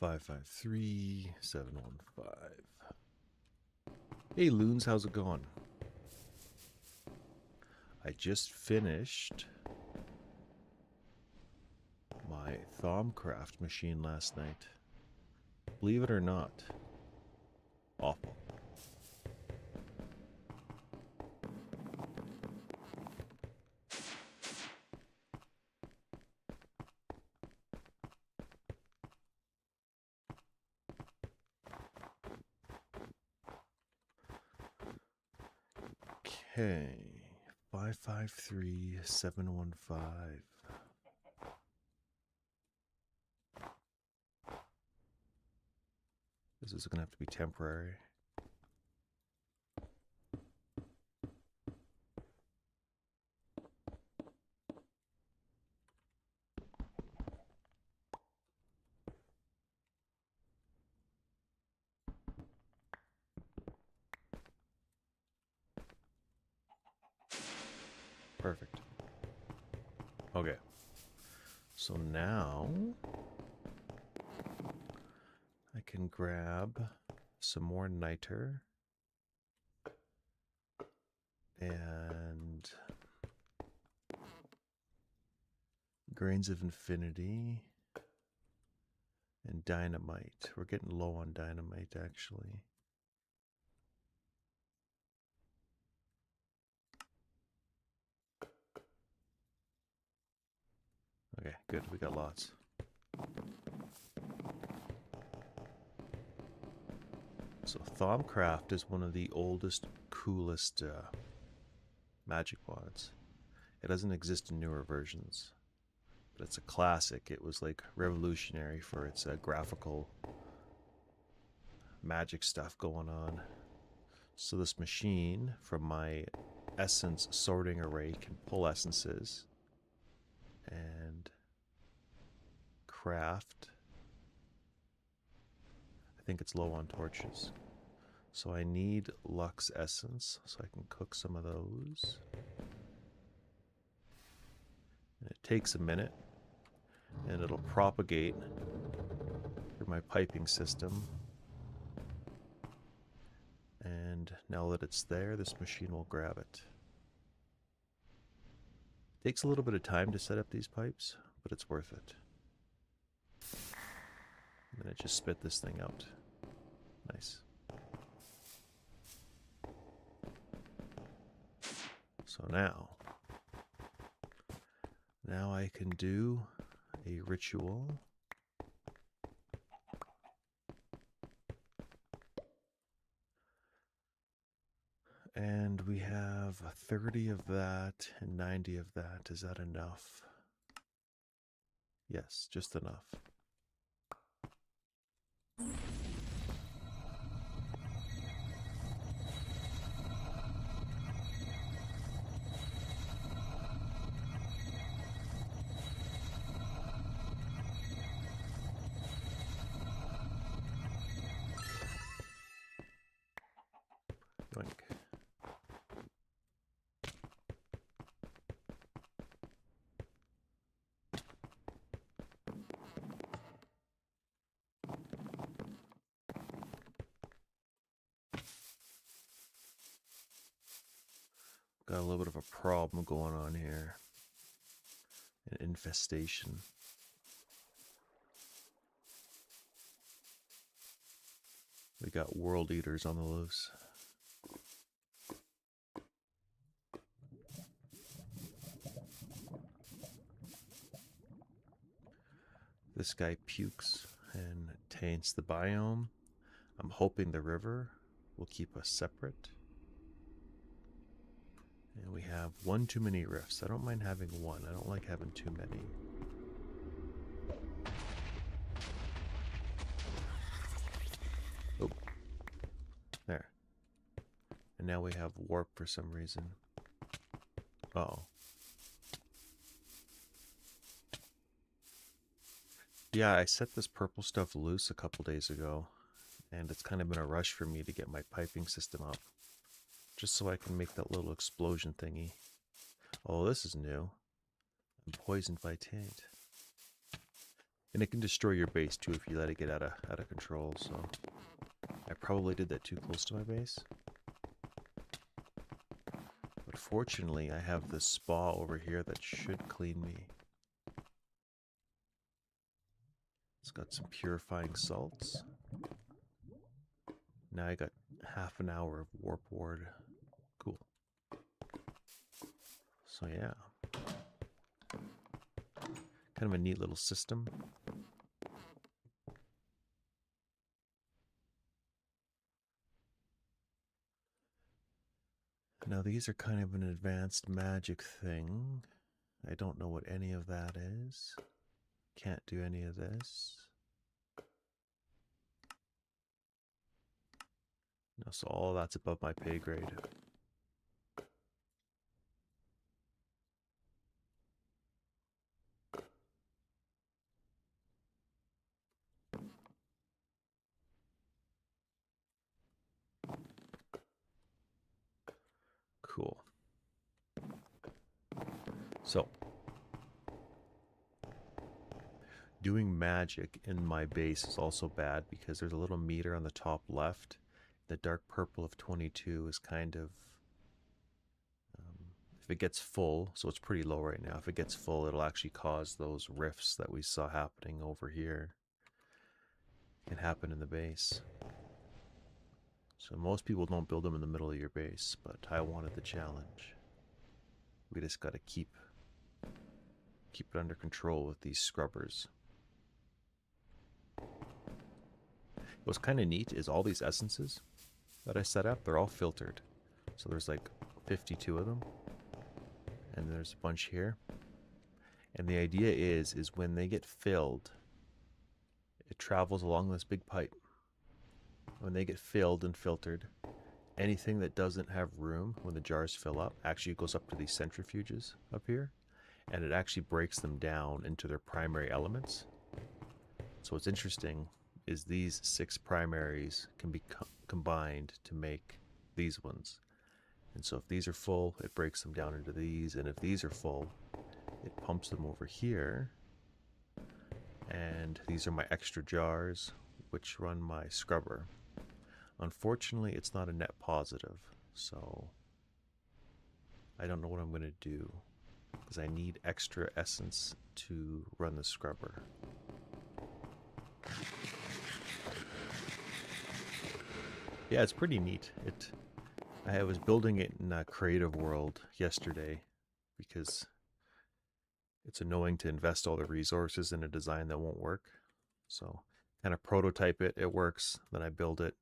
553-715. Hey loons, how's it going? I just finished my Thaumcraft machine last night. Believe it or not. Awful. Okay. 553-715. This is going to have to be temporary. Perfect. Okay. So now I can grab some more niter and grains of infinity and dynamite. We're getting low on dynamite actually. Okay, good. We got lots. So Thaumcraft is one of the oldest, coolest magic mods. It doesn't exist in newer versions, but it's a classic. It was like revolutionary for its graphical magic stuff going on. So this machine from my essence sorting array can pull essences and craft. I think it's low on torches. So I need Lux Essence so I can cook some of those. And it takes a minute and it'll propagate through my piping system. And now that it's there, this machine will grab it. It takes a little bit of time to set up these pipes, but it's worth it. And then it just spit this thing out. Nice. So now I can do a ritual. And we have 30 of that and 90 of that. Is that enough? Yes, just enough. Yoink. Got a little bit of a problem going on here. An infestation. We got world eaters on the loose. This guy pukes and taints the biome. I'm hoping the river will keep us separate. And we have one too many rifts. I don't mind having one. I don't like having too many. Oh. There. And now we have warp for some reason. Uh-oh. Yeah, I set this purple stuff loose a couple days ago. And it's kind of been a rush for me to get my piping system up. Just so I can make that little explosion thingy. Oh, this is new. I'm poisoned by taint. And it can destroy your base too if you let it get out of control, so I probably did that too close to my base. But fortunately, I have this spa over here that should clean me. It's got some purifying salts. Now I got half an hour of warp ward. Cool. So yeah. Kind of a neat little system. Now these are kind of an advanced magic thing. I don't know what any of that is. Can't do any of this. No, so all that's above my pay grade. Cool. So, doing magic in my base is also bad because there's a little meter on the top left. The dark purple of 22 is kind of, if it gets full, so it's pretty low right now, if it gets full, it'll actually cause those rifts that we saw happening over here and happen in the base. So most people don't build them in the middle of your base, but I wanted the challenge. We just got to keep it under control with these scrubbers. What's kind of neat is all these essences that I set up, they're all filtered. So there's like 52 of them. And there's a bunch here. And the idea is when they get filled, it travels along this big pipe. When they get filled and filtered, anything that doesn't have room when the jars fill up actually goes up to these centrifuges up here. And it actually breaks them down into their primary elements. So what's interesting is these 6 primaries can be combined to make these ones. And so if these are full, it breaks them down into these, and if these are full, it pumps them over here. And these are my extra jars, which run my scrubber. Unfortunately, it's not a net positive, so I don't know what I'm going to do, because I need extra essence to run the scrubber. Yeah, it's pretty neat. I was building it in a creative world yesterday because it's annoying to invest all the resources in a design that won't work. So kind of prototype it, it works, then I build it,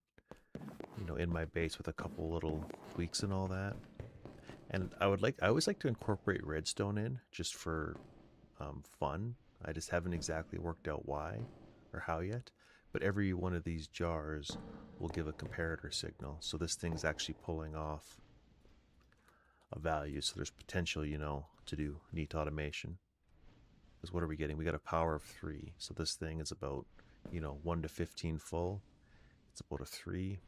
in my base with a couple little tweaks and all that. And I always like to incorporate redstone in just for fun. I just haven't exactly worked out why or how yet. But every one of these jars will give a comparator signal. So this thing's actually pulling off a value. So there's potential, to do neat automation. Because what are we getting? We got a power of 3. So this thing is about, 1 to 15 full. It's about a 3.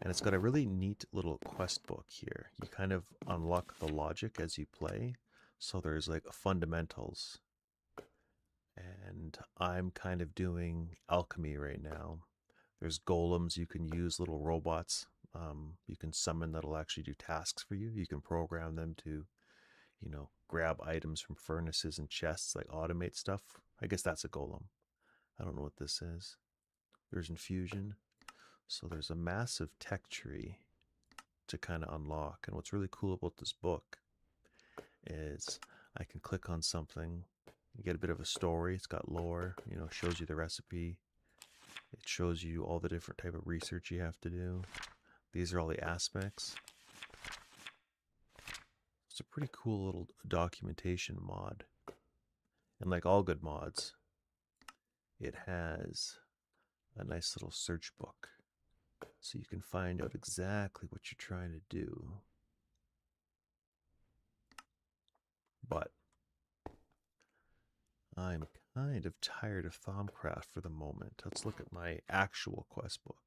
And it's got a really neat little quest book here. You kind of unlock the logic as you play. So there's like fundamentals. And I'm kind of doing alchemy right now. There's golems you can use, little robots you can summon that'll actually do tasks for you. You can program them to, grab items from furnaces and chests, like automate stuff. I guess that's a golem. I don't know what this is. There's infusion. So there's a massive tech tree to kind of unlock. And what's really cool about this book is I can click on something, you get a bit of a story. It's got lore, shows you the recipe. It shows you all the different type of research you have to do. These are all the aspects. It's a pretty cool little documentation mod. And like all good mods, it has a nice little search book. So you can find out exactly what you're trying to do. But I'm kind of tired of Thaumcraft for the moment. Let's look at my actual quest book.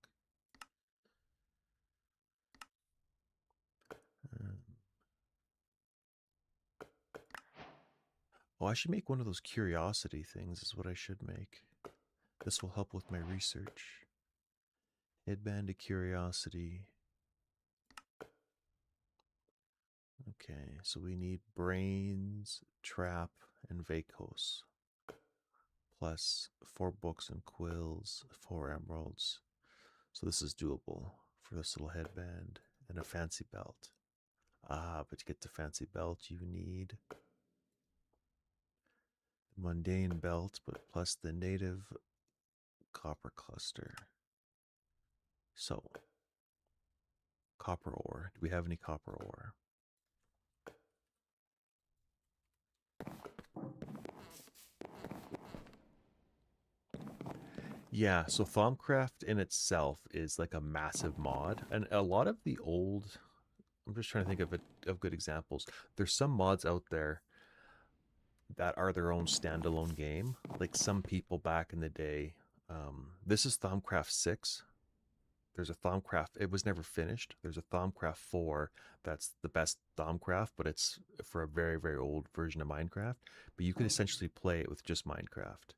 Oh, I should make one of those curiosity things is what I should make. This will help with my research. Headband to curiosity. Okay, so we need brains, trap, and Vacos. Plus 4 books and quills, 4 emeralds. So this is doable for this little headband and a fancy belt. Ah, but to get the fancy belt, you need the mundane belt, but plus the native copper cluster. So, copper ore. Do we have any copper ore? Yeah, so Thaumcraft in itself is like a massive mod, and a lot of the old. I'm just trying to think of good examples. There's some mods out there that are their own standalone game. Like some people back in the day. This is Thaumcraft 6. There's a Thaumcraft. It was never finished. There's a Thaumcraft 4 that's the best Thaumcraft, but it's for a very, very old version of Minecraft. But you can essentially play it with just Minecraft.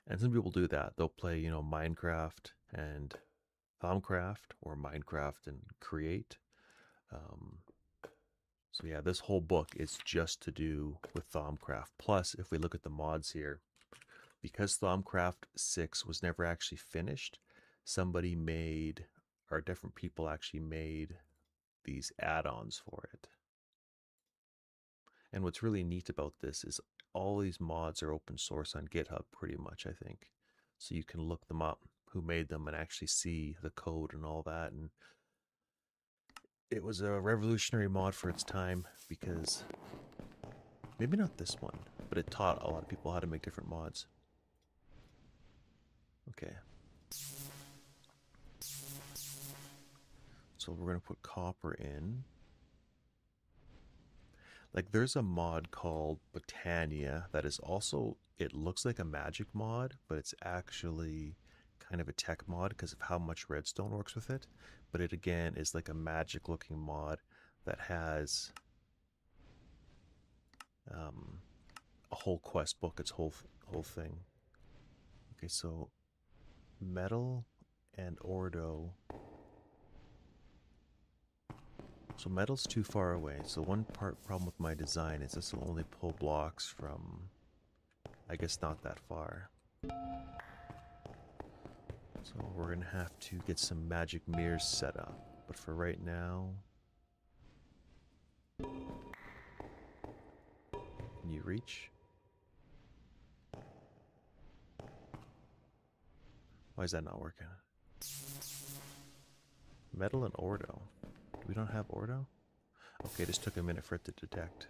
And some people do that. They'll play, Minecraft and Thaumcraft or Minecraft and Create. Um, so yeah, this whole book is just to do with Thaumcraft. Plus, if we look at the mods here, because Thaumcraft 6 was never actually finished, somebody made, or different people actually made these add-ons for it. And what's really neat about this is all these mods are open source on GitHub pretty much, I think. So you can look them up, who made them, and actually see the code and all that. And it was a revolutionary mod for its time because maybe not this one, but it taught a lot of people how to make different mods. Okay. So we're going to put copper in. Like there's a mod called Botania that is also, it looks like a magic mod, but it's actually kind of a tech mod because of how much redstone works with it. But it again is like a magic looking mod that has a whole quest book, its whole thing. Okay, so metal and ordo. So metal's too far away. So one problem with my design is this will only pull blocks from, I guess, not that far. So we're going to have to get some magic mirrors set up. But for right now, can you reach? Why is that not working? Metal and ordo. We don't have ordo? Okay, this took a minute for it to detect.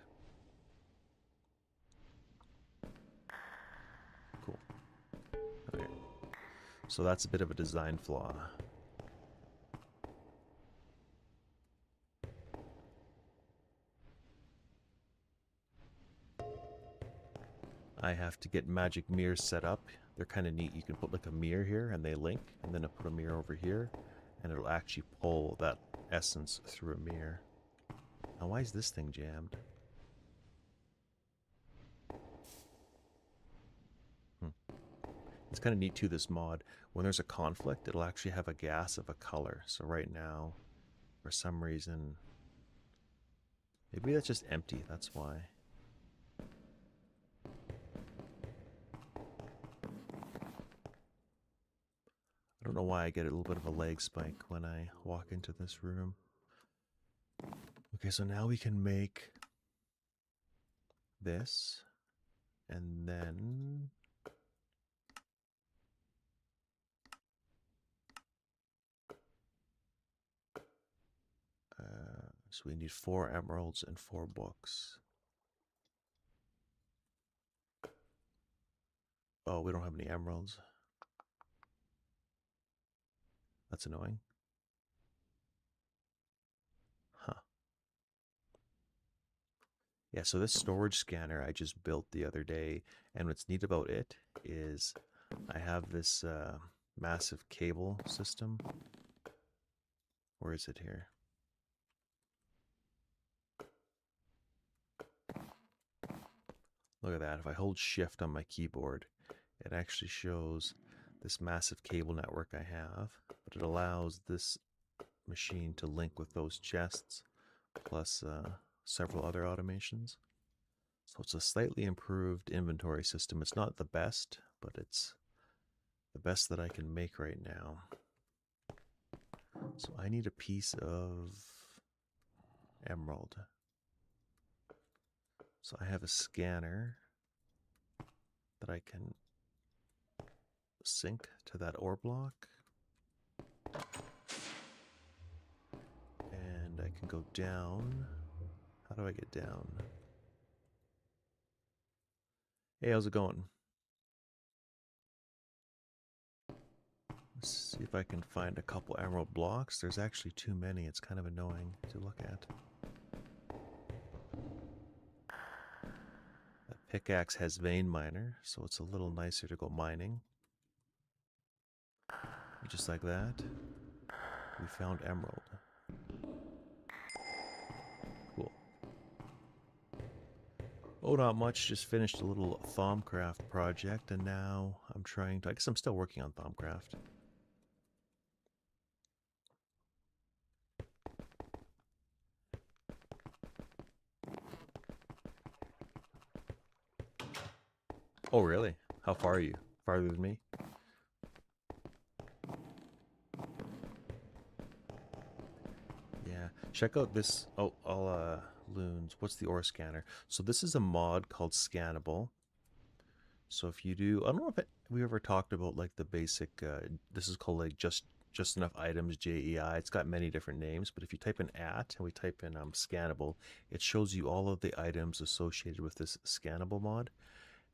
Cool. Okay. So that's a bit of a design flaw. I have to get magic mirrors set up. They're kind of neat. You can put like a mirror here and they link, and then I put a mirror over here and it'll actually pull that essence through a mirror. Now why is this thing jammed? It's kind of neat too, this mod. When there's a conflict, it'll actually have a gas of a color. So right now, for some reason, maybe that's just empty, that's why. I don't know why I get a little bit of a lag spike when I walk into this room. Okay, so now we can make this, and then so we need 4 emeralds and 4 books. Oh, we don't have any emeralds. That's annoying. Huh. Yeah, so this storage scanner I just built the other day, and what's neat about it is I have this massive cable system. Where is it here? Look at that. If I hold shift on my keyboard, it actually shows this massive cable network I have, but it allows this machine to link with those chests, plus several other automations. So it's a slightly improved inventory system. It's not the best, but it's the best that I can make right now. So I need a piece of emerald. So I have a scanner that I can sync to that ore block. And I can go down. How do I get down? Hey, how's it going? Let's see if I can find a couple emerald blocks. There's actually too many. It's kind of annoying to look at. That pickaxe has vein miner, so it's a little nicer to go mining. Just like that. We found emerald. Cool. Oh, not much. Just finished a little Thaumcraft project, and now I'm trying to... I guess I'm still working on Thaumcraft. Oh, really? How far are you? Farther than me? Yeah. Check out this... Oh, loons. What's the ore scanner? So this is a mod called Scannable. So if you do... I don't know if we ever talked about like the basic... this is called like just enough items, JEI. It's got many different names, but if you type in @ and we type in Scannable, it shows you all of the items associated with this Scannable mod.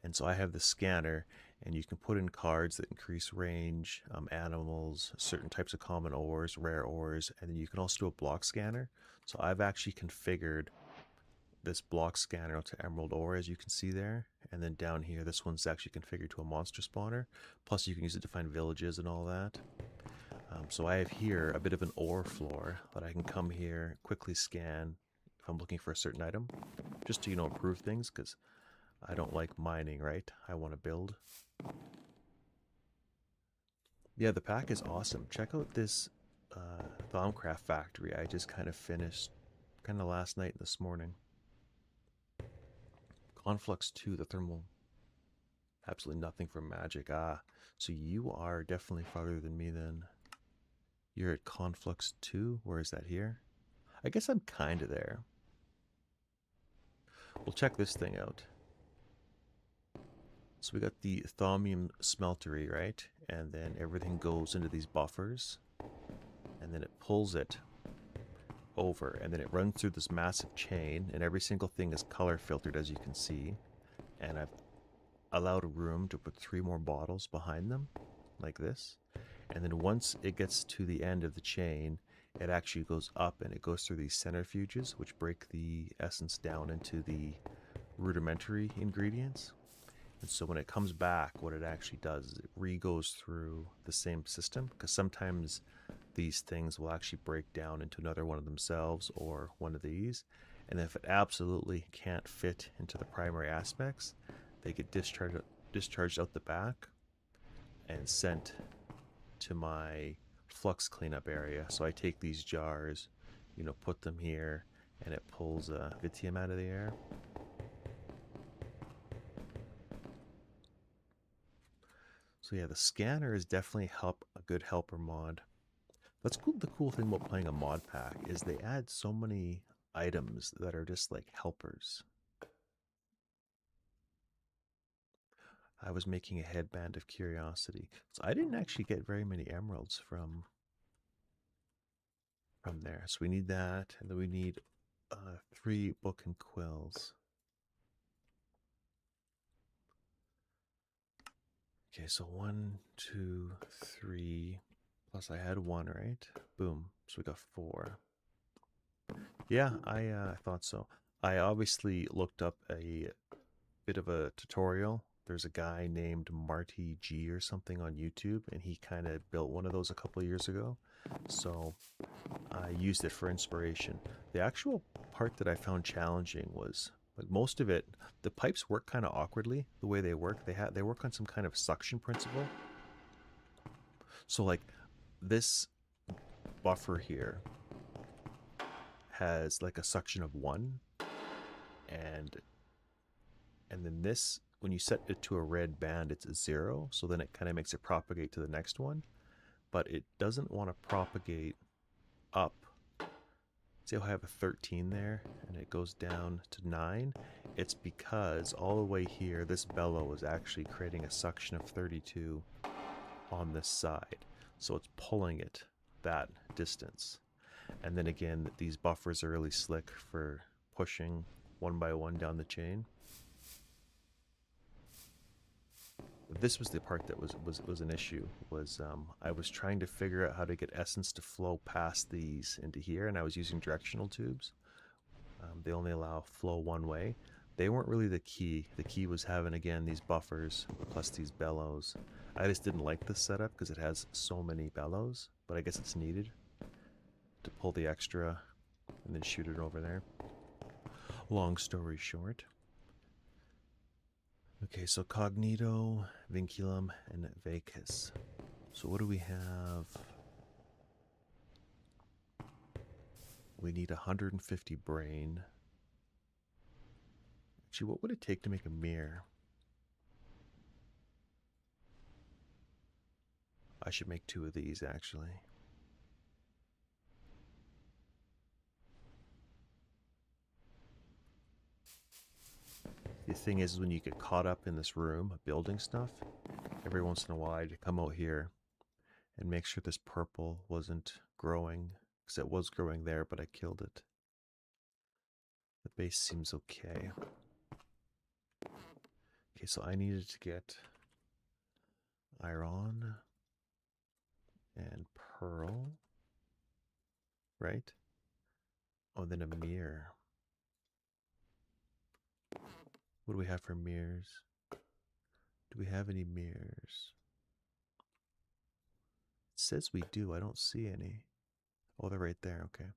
And so I have the scanner, and you can put in cards that increase range, animals, certain types of common ores, rare ores, and then you can also do a block scanner. So I've actually configured this block scanner to emerald ore, as you can see there. And then down here, this one's actually configured to a monster spawner. Plus you can use it to find villages and all that. So I have here a bit of an ore floor that I can come here, quickly scan if I'm looking for a certain item, just to, improve things, because I don't like mining, right? I want to build. Yeah, the pack is awesome. Check out this Thaumcraft factory I just kind of finished kind of last night and this morning. Conflux 2, the thermal. Absolutely nothing from magic. Ah, so you are definitely farther than me then. You're at Conflux 2? Where is that here? I guess I'm kind of there. We'll check this thing out. So we got the thaumium smeltery, right? And then everything goes into these buffers. And then it pulls it over. And then it runs through this massive chain. And every single thing is color filtered, as you can see. And I've allowed room to put 3 more bottles behind them, like this. And then once it gets to the end of the chain, it actually goes up and it goes through these centrifuges, which break the essence down into the rudimentary ingredients. And so when it comes back, what it actually does is it re-goes through the same system, because sometimes these things will actually break down into another one of themselves or one of these. And if it absolutely can't fit into the primary aspects, they get discharged out the back and sent to my flux cleanup area. So I take these jars, put them here, and it pulls Vitium out of the air. So yeah, the scanner is definitely a good helper mod. That's cool. The cool thing about playing a mod pack is they add so many items that are just like helpers. I was making a headband of curiosity. So I didn't actually get very many emeralds from there. So we need that, and then we need 3 book and quills. Okay, so 1, 2, 3. Plus I had 1, right? Boom. So we got 4. Yeah, I thought so. I obviously looked up a bit of a tutorial. There's a guy named Marty G or something on YouTube, and he kind of built one of those a couple of years ago. So I used it for inspiration. The actual part that I found challenging was Like most of it, the pipes work kind of awkwardly the way they work. They work on some kind of suction principle. So like this buffer here has like a suction of 1, and then this, when you set it to a red band, it's a 0, so then it kind of makes it propagate to the next one, but it doesn't want to propagate up. See how I have a 13 there and it goes down to 9? It's because all the way here this bellow is actually creating a suction of 32 on this side, so it's pulling it that distance. And then again, these buffers are really slick for pushing one by one down the chain. This was the part that was an issue. I was trying to figure out how to get essence to flow past these into here, and I was using directional tubes. They only allow flow one way. They weren't really the key. The key was having, again, these buffers plus these bellows. I just didn't like this setup because it has so many bellows, but I guess it's needed to pull the extra and then shoot it over there. Long story short. Okay, so cognito, vinculum, and vacus. So what do we have? We need 150 brain. Actually, what would it take to make a mirror? I should make 2 of these, actually. The thing is, when you get caught up in this room building stuff, every once in a while I'd come out here and make sure this purple wasn't growing, because it was growing there, but I killed it. The base seems okay. Okay, so I needed to get iron and pearl, right? Oh, then a mirror. What do we have for mirrors? Do we have any mirrors? It says we do. I don't see any. Oh, they're right there. Okay.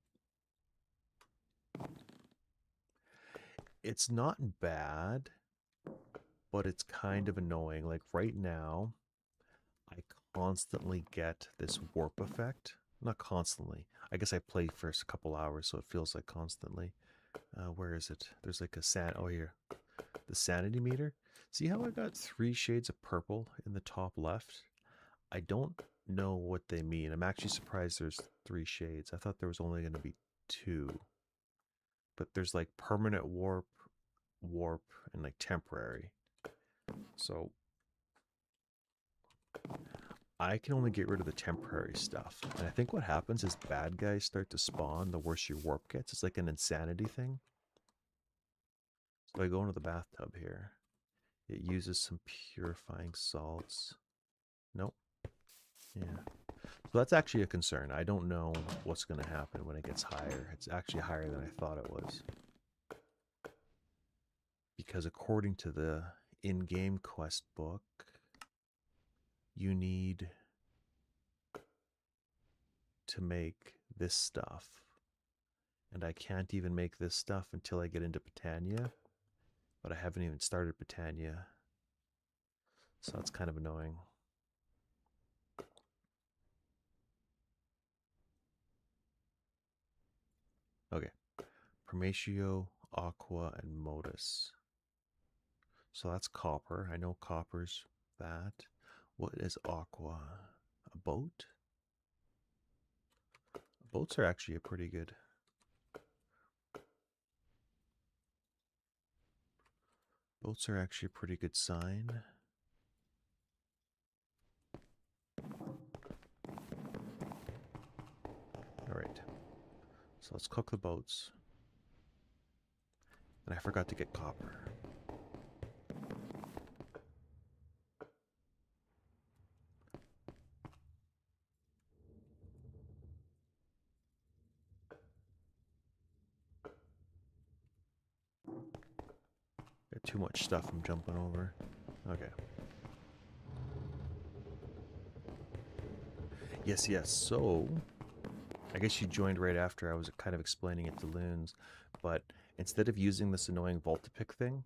It's not bad, but it's kind of annoying. Like right now, I constantly get this warp effect. Not constantly. I guess I play for a couple hours, so it feels like constantly. Where is it? There's like a oh, here. The sanity meter. See how I got 3 shades of purple in the top left? I don't know what they mean. I'm actually surprised there's 3 shades. I thought there was only going to be 2. But there's like permanent warp, and like temporary. So I can only get rid of the temporary stuff. And I think what happens is bad guys start to spawn the worse your warp gets. It's like an insanity thing. So I go into the bathtub here. It uses some purifying salts. Nope. Yeah. So that's actually a concern. I don't know what's going to happen when it gets higher. It's actually higher than I thought it was. Because according to the in-game quest book, you need to make this stuff. And I can't even make this stuff until I get into Britannia. But I haven't even started Britannia. So that's kind of annoying. Okay. Primatio, Aqua, and Modus. So that's copper. I know copper's that. What is Aqua? A boat? Boats are actually a pretty good. Boats are actually a pretty good sign. Alright. So let's cook the boats. And I forgot to get copper. Got too much stuff I'm jumping over. Okay. Yes, so I guess you joined right after I was kind of explaining it to Loons, but instead of using this annoying Voltapic thing,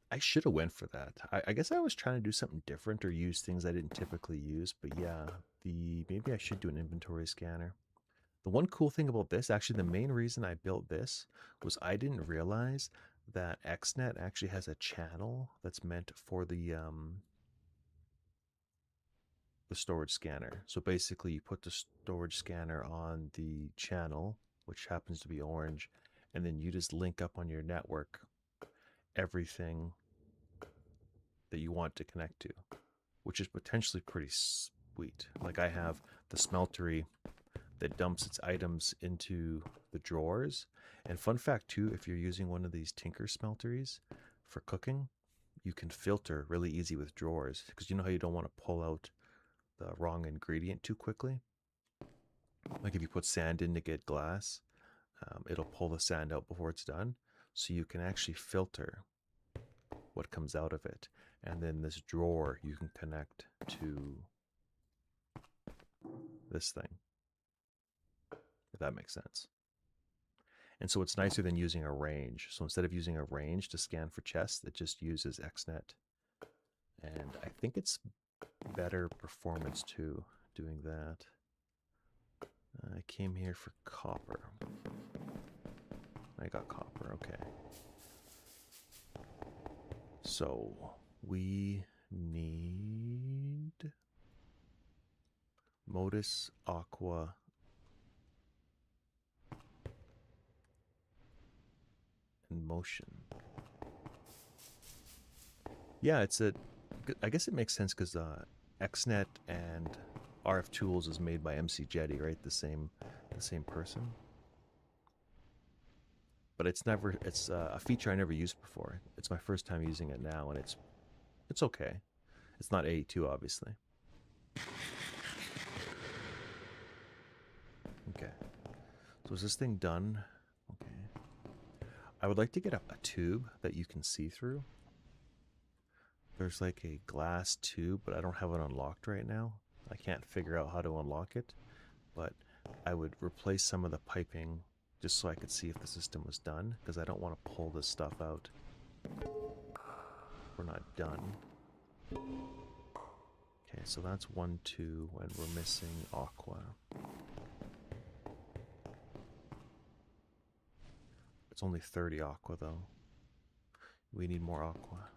I should have went for that. I guess I was trying to do something different or use things I didn't typically use, but yeah, maybe I should do an inventory scanner. The one cool thing about this, actually the main reason I built this was I didn't realize that XNet actually has a channel that's meant for the storage scanner. So basically you put the storage scanner on the channel, which happens to be orange, and then you just link up on your network everything that you want to connect to, which is potentially pretty sweet. Like I have the smeltery that dumps its items into the drawers. And fun fact too, if you're using one of these Tinker smelteries for cooking, you can filter really easy with drawers, because you know how you don't want to pull out the wrong ingredient too quickly. Like if you put sand in to get glass, it'll pull the sand out before it's done. So you can actually filter what comes out of it. And then this drawer you can connect to this thing, if that makes sense. And so it's nicer than using a range. So instead of using a range to scan for chests, it just uses XNet. And I think it's better performance too, doing that. I came here for copper. I got copper, okay. So we need Modus, Aqua, and Motion. Yeah, I guess it makes sense because XNet and RF Tools is made by MC Jetty, right? The same person. But it's a feature I never used before. It's my first time using it now, and it's okay. It's not A2, obviously. Okay. So is this thing done? Okay. I would like to get a tube that you can see through. There's like a glass tube, but I don't have it unlocked right now. I can't figure out how to unlock it, but I would replace some of the piping just so I could see if the system was done, because I don't want to pull this stuff out. We're not done. Okay, so that's 1, 2, and we're missing Aqua. It's only 30 Aqua though. We need more Aqua.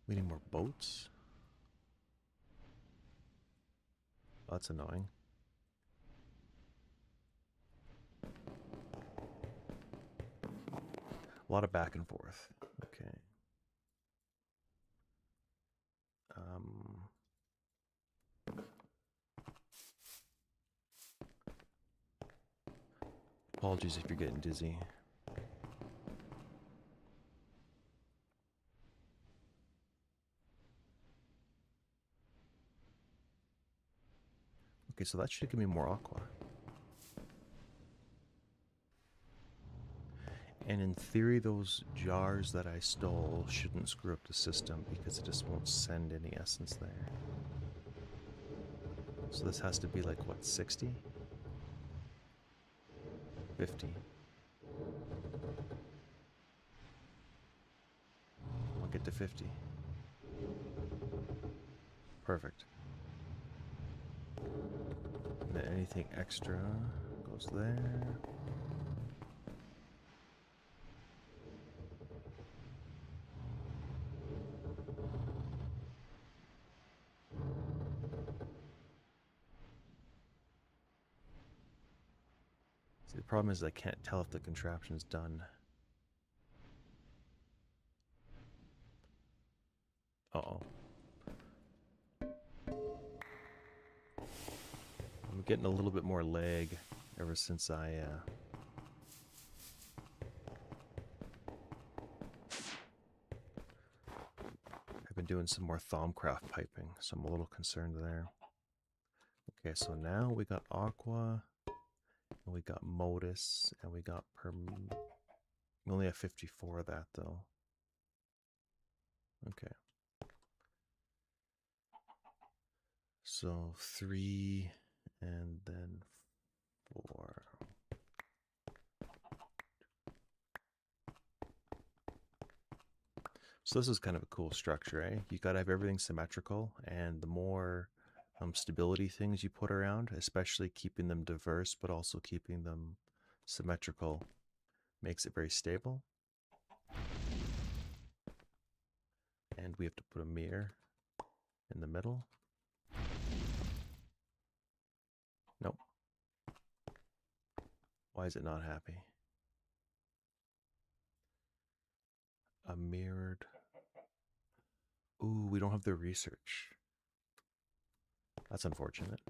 We need more boats. Oh, that's annoying. A lot of back and forth. Okay. Apologies if you're getting dizzy. Okay, so that should give me more Aqua. And in theory, those jars that I stole shouldn't screw up the system because it just won't send any essence there. So this has to be like, what, 60? 50. I'll get to 50. Perfect. And then anything extra goes there. See, the problem is I can't tell if the contraption's done. Uh-oh. I'm getting a little bit more lag ever since I've been doing some more Thaumcraft piping, so I'm a little concerned there. Okay, so now we got Aqua, and we got Modus, and we got we only have 54 of that though. Okay. So 3 and then 4. So this is kind of a cool structure, eh? You gotta have everything symmetrical, and the more stability things you put around, especially keeping them diverse but also keeping them symmetrical, makes it very stable. And we have to put a mirror in the middle. Nope. Why is it not happy? A mirrored. Ooh, we don't have the research. That's unfortunate.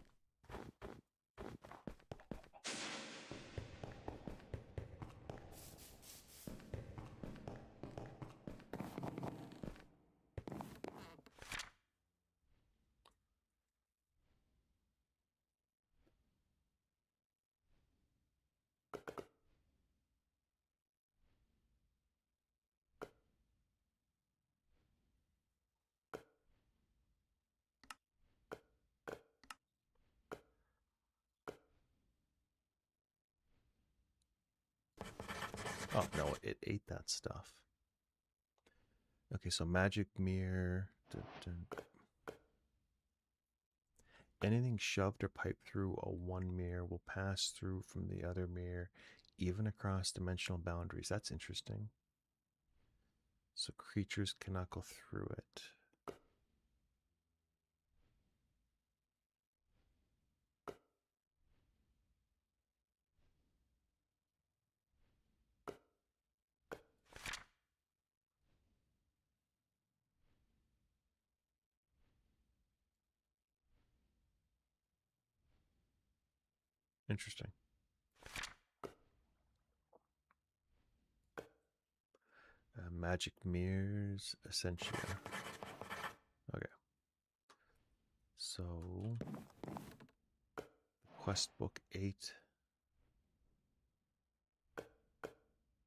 Oh, no, it ate that stuff. Okay, so magic mirror. Dun, dun. Anything shoved or piped through a one mirror will pass through from the other mirror, even across dimensional boundaries. That's interesting. So creatures cannot go through it. Interesting. Magic mirrors, Essentia. Okay. So, quest book 8.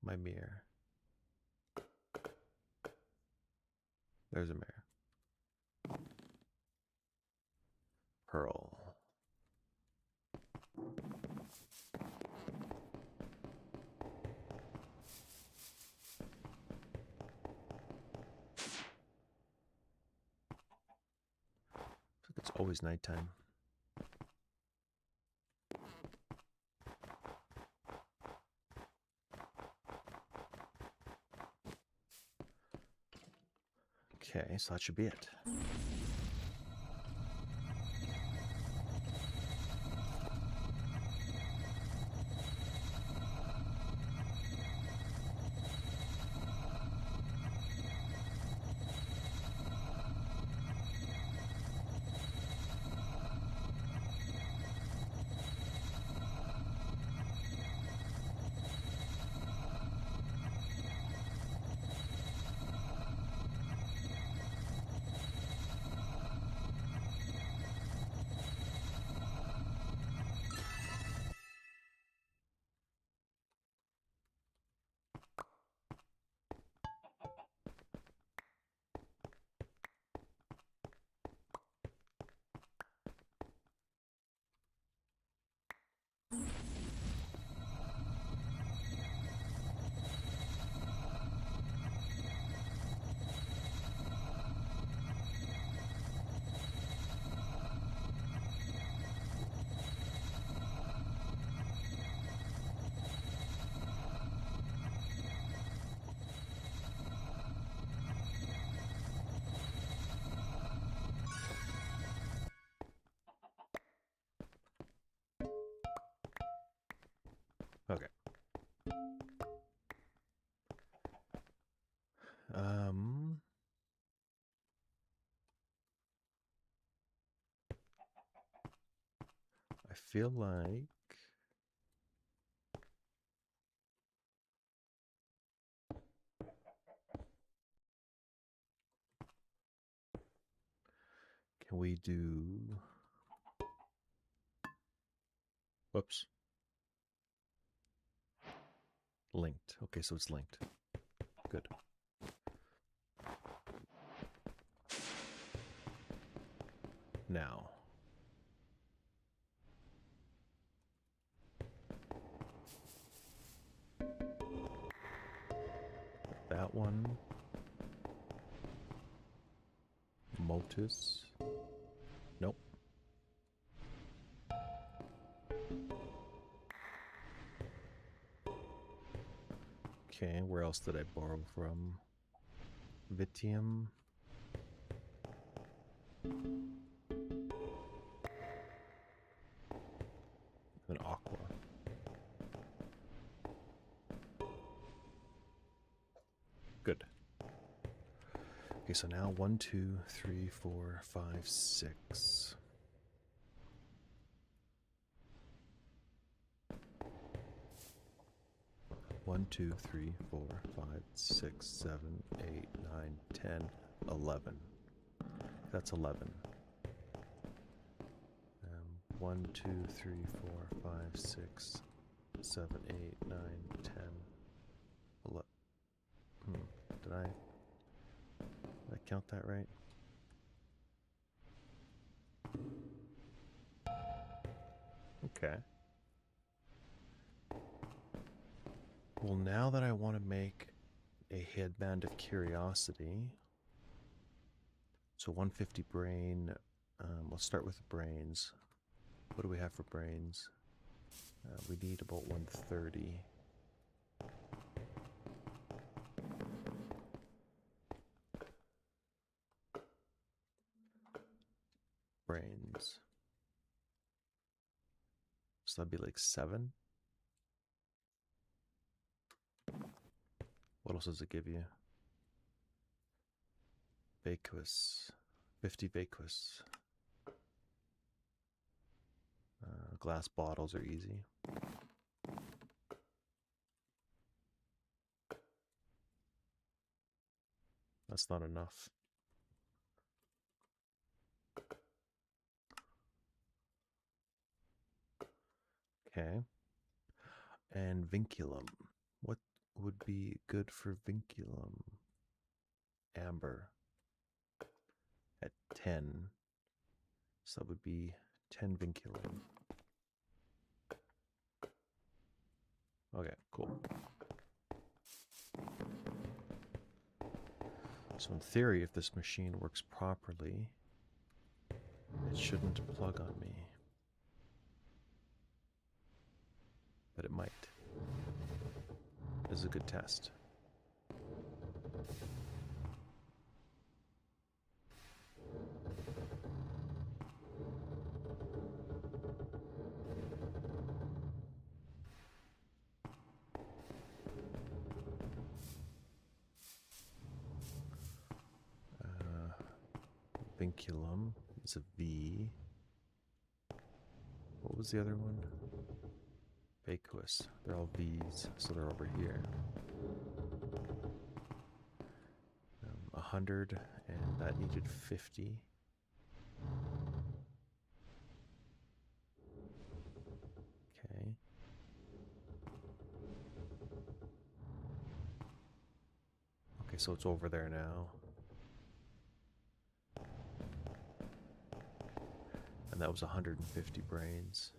My mirror. There's a mirror. Pearl. It's always nighttime. Okay, so that should be it. Okay. I feel like can we do whoops. Linked. Okay, so it's linked. Good. Now, that one. Motus. Nope. Okay, where else did I borrow from? Vitium. And aqua. Good. Okay, so now 1, 2, 3, 4, 5, 6. One, 2, 3, 4, 5, 6, 7, 8, 9, 10, 11. That's 11. 1, 2, 3, 4, 5, 6, 7, 8, 9, 10, 11. Did I count that right? Okay. Well, now that I want to make a headband of curiosity, so 150 brain, let's start with the brains. What do we have for brains? We need about 130. Brains. So that'd be like 7. What else does it give you? Vacuous. 50 vacuous. Glass bottles are easy. That's not enough. Okay. And vinculum. What would be good for vinculum? Amber. At 10. So that would be 10 vinculum. Okay, cool. So in theory, if this machine works properly, it shouldn't plug on me. But it might. This is a good test. Vinculum is a V. What was the other one? Vacuous. They're all V's, so they're over here. 100, and that needed 50. Okay. Okay, so it's over there now. And that was 150 brains.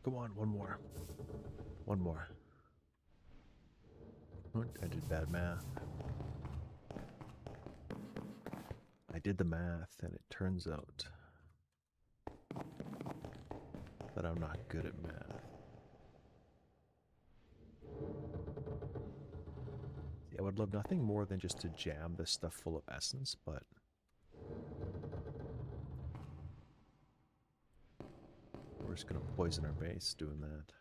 Come on, one more. One more. I did bad math. I did the math, and it turns out that I'm not good at math. I would love nothing more than just to jam this stuff full of essence, but just going to poison our base doing that.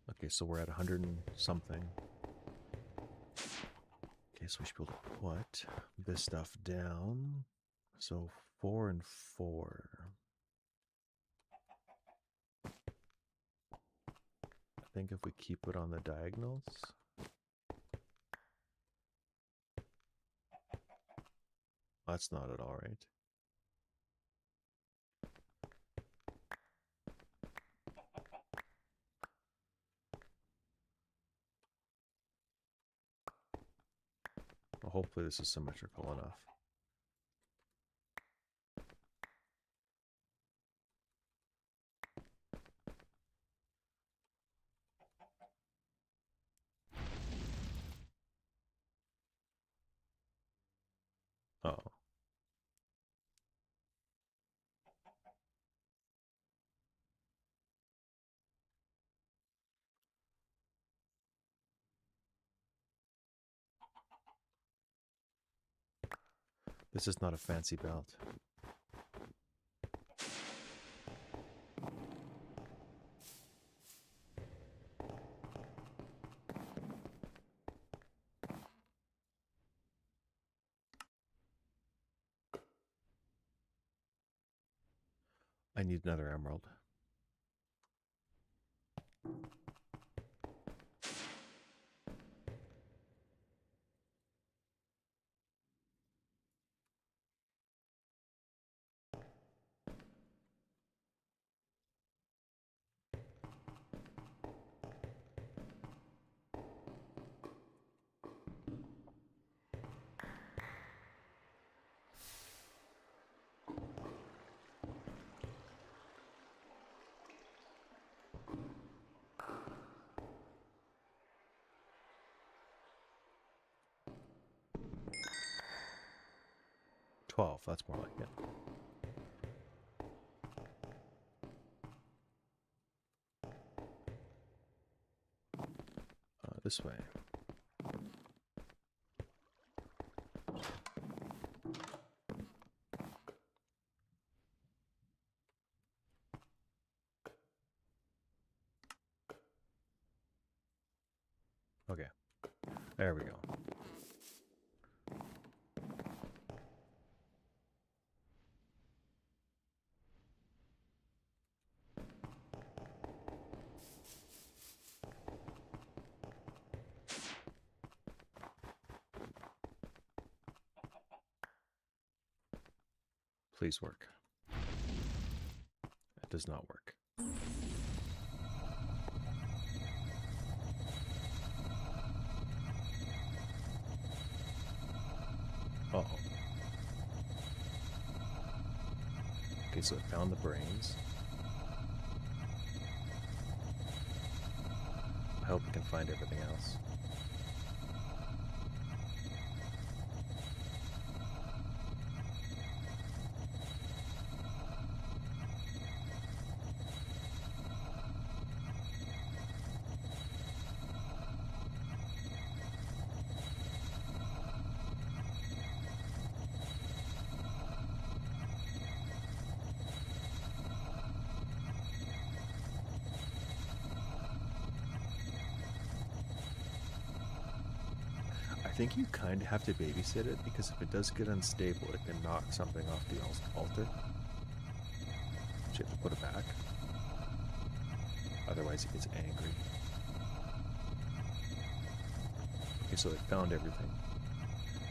Okay, so we're at 100 and something. Okay, so we should be able to put this stuff down. So 4 and 4. I think if we keep it on the diagonals. That's not at all right. Well, hopefully this is symmetrical enough. Oh. This is not a fancy belt. I need another emerald. That's more like it. This way. Okay. There we go. Please work. It does not work. Uh-oh. Okay, so it found the brains. I hope we can find everything else. I think you kind of have to babysit it, because if it does get unstable, it can knock something off the altar. So you have to put it back. Otherwise it gets angry. Okay, so it found everything.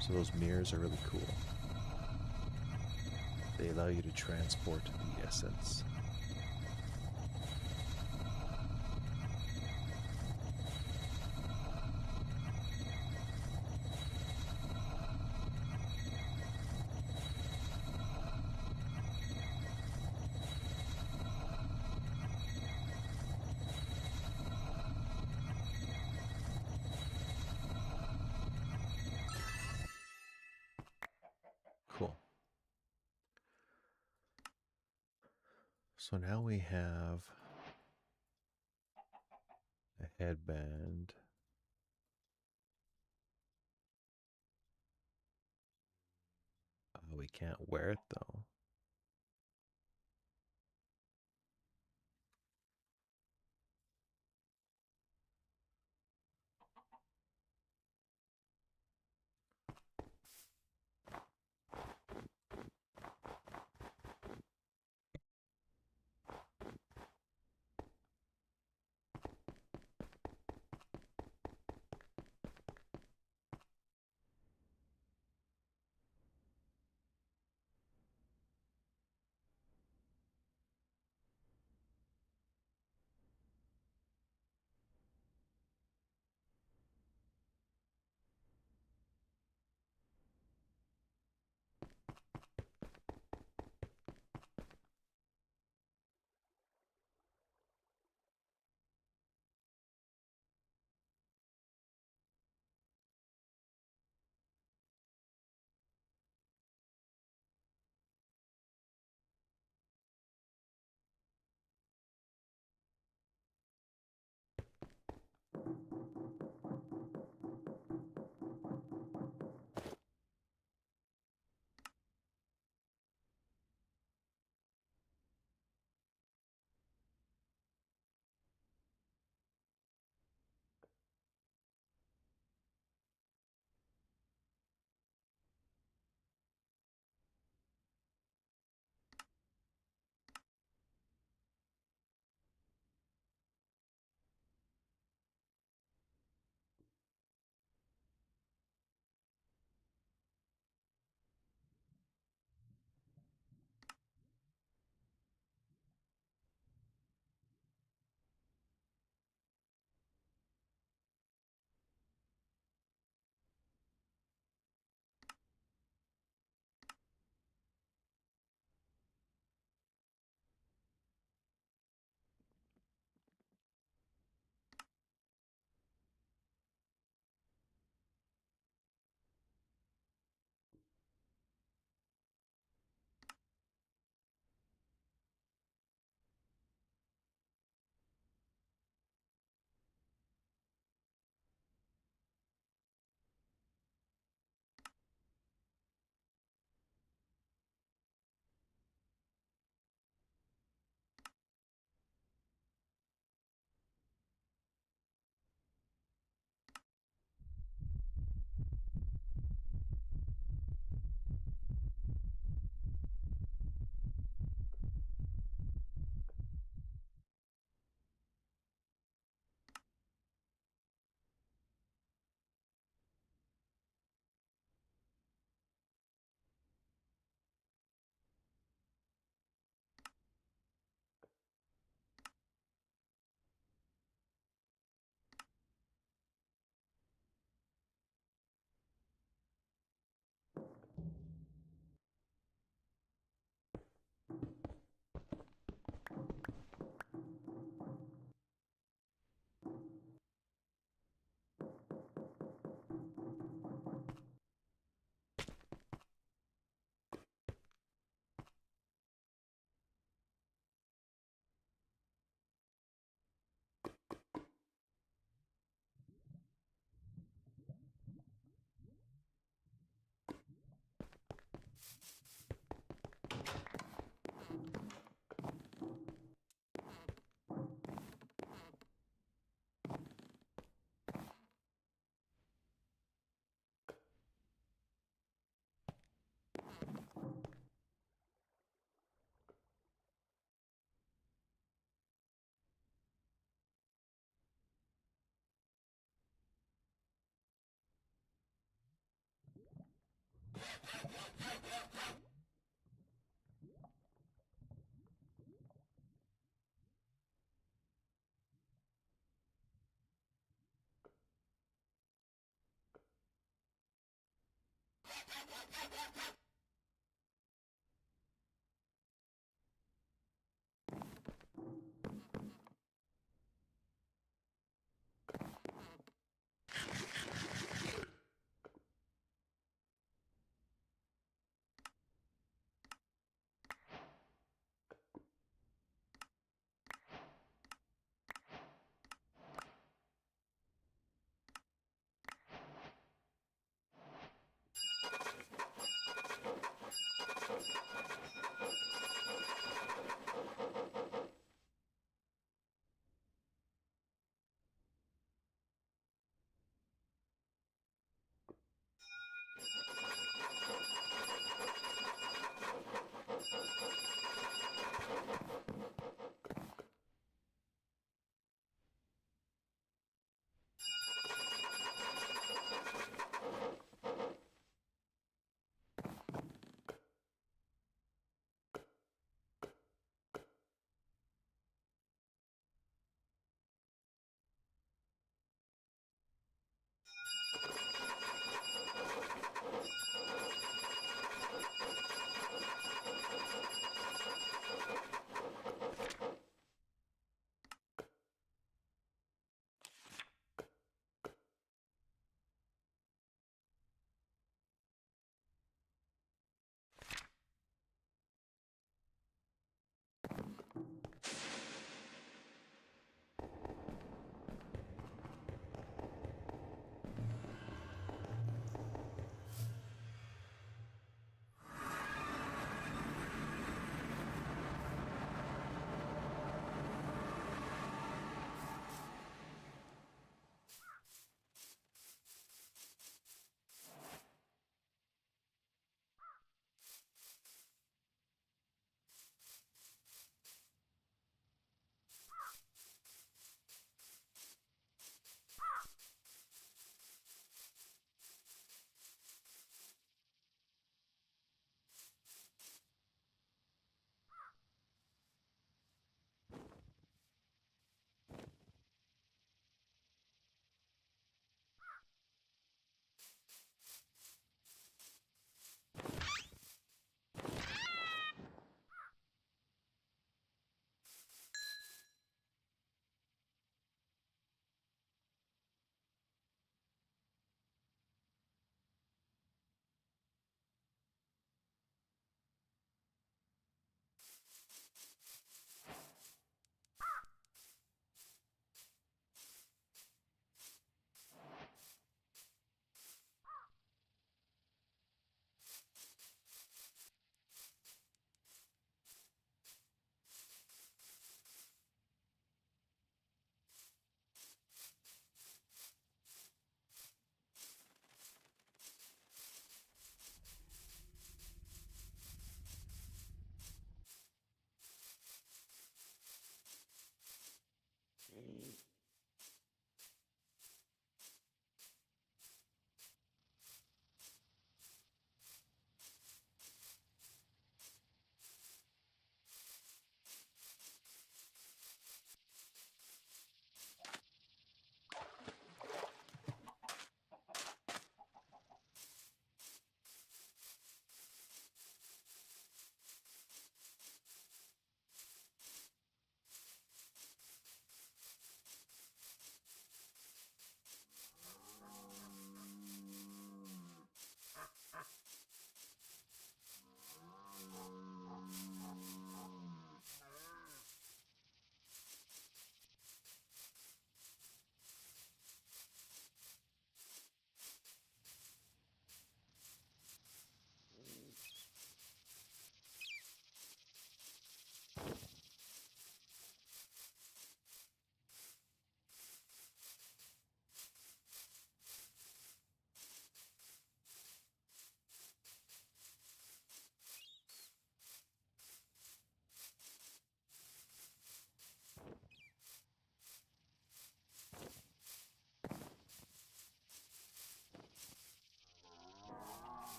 So those mirrors are really cool. They allow you to transport the essence. Cool. So now we have a headband. We can't wear it though.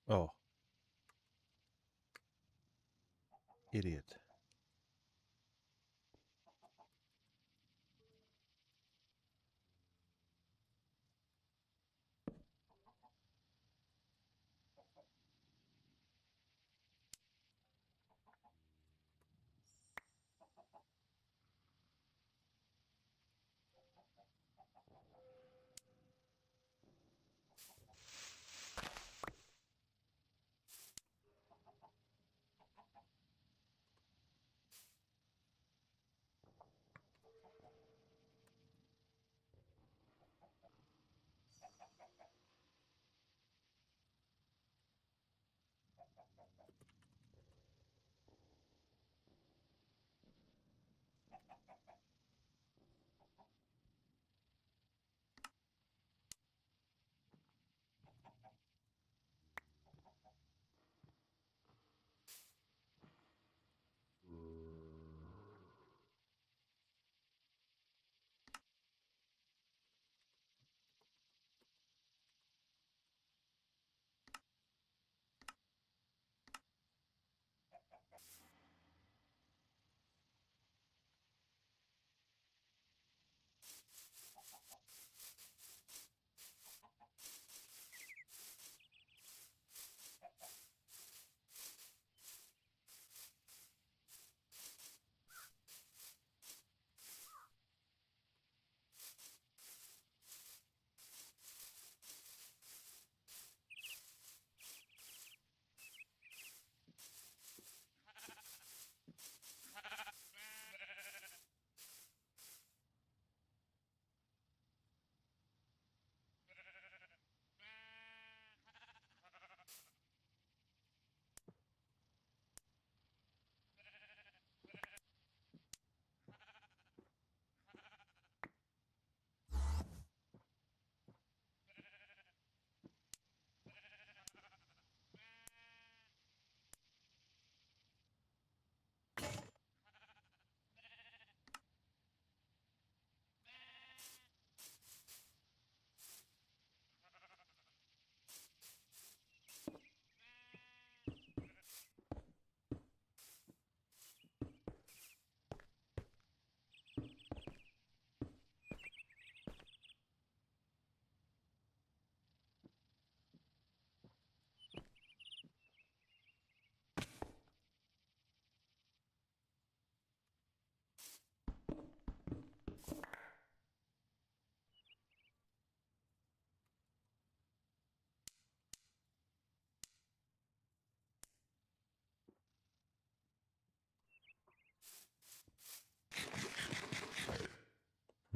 Oh, idiot.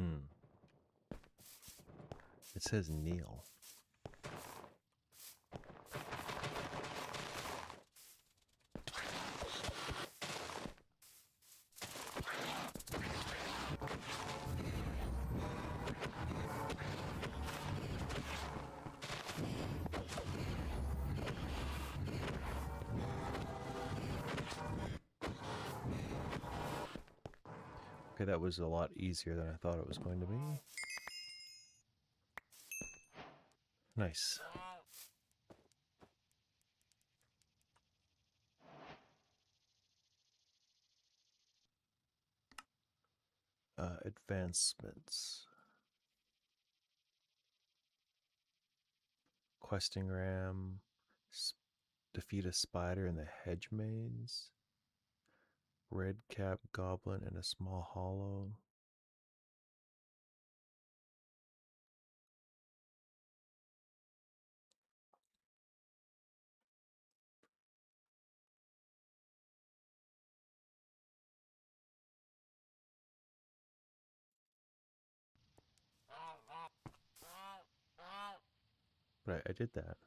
Hmm. It says Neil. Okay, that was a lot easier than I thought it was going to be. Nice. Advancements. Questing ram. Defeat a spider in the hedge maze. Red cap goblin in a small hollow. But I did that.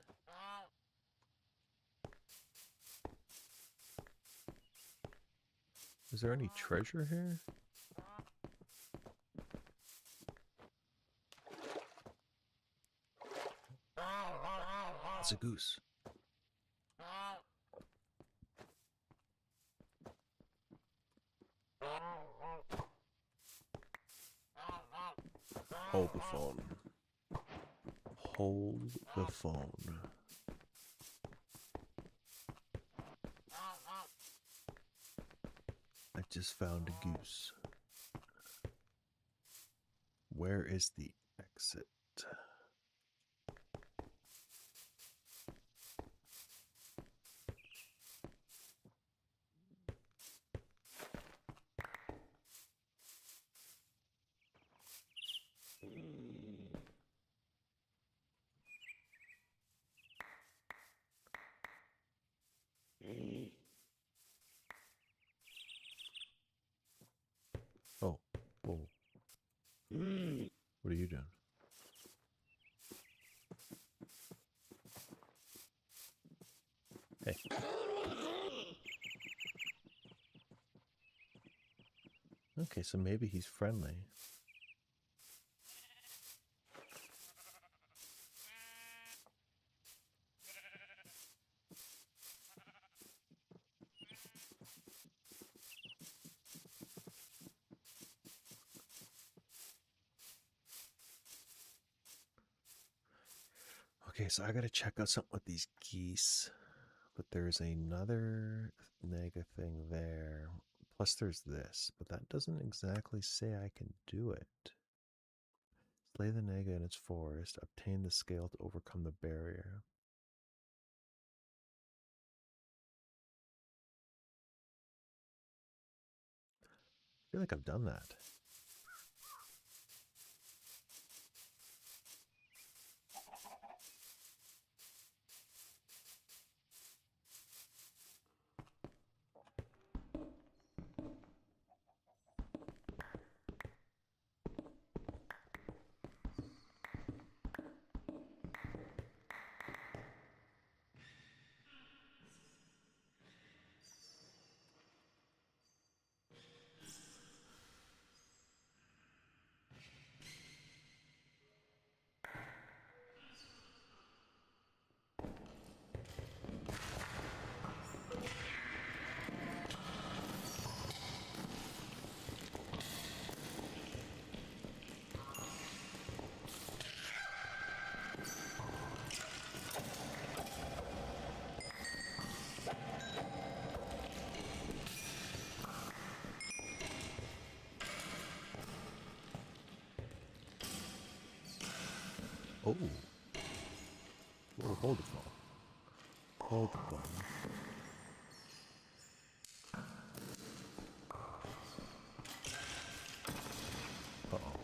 Is there any treasure here? It's a goose. Hold the phone. Hold the phone. just found a goose. Where is the exit? Oh, whoa. What are you doing? Hey. Okay, so maybe he's friendly. Okay, so I gotta check out something with these geese. But there's another nega thing there. Plus there's this, but that doesn't exactly say I can do it. Slay the nega in its forest. Obtain the scale to overcome the barrier. I feel like I've done that. Oh. Whoa, hold it, phone. Hold the phone. Uh-oh.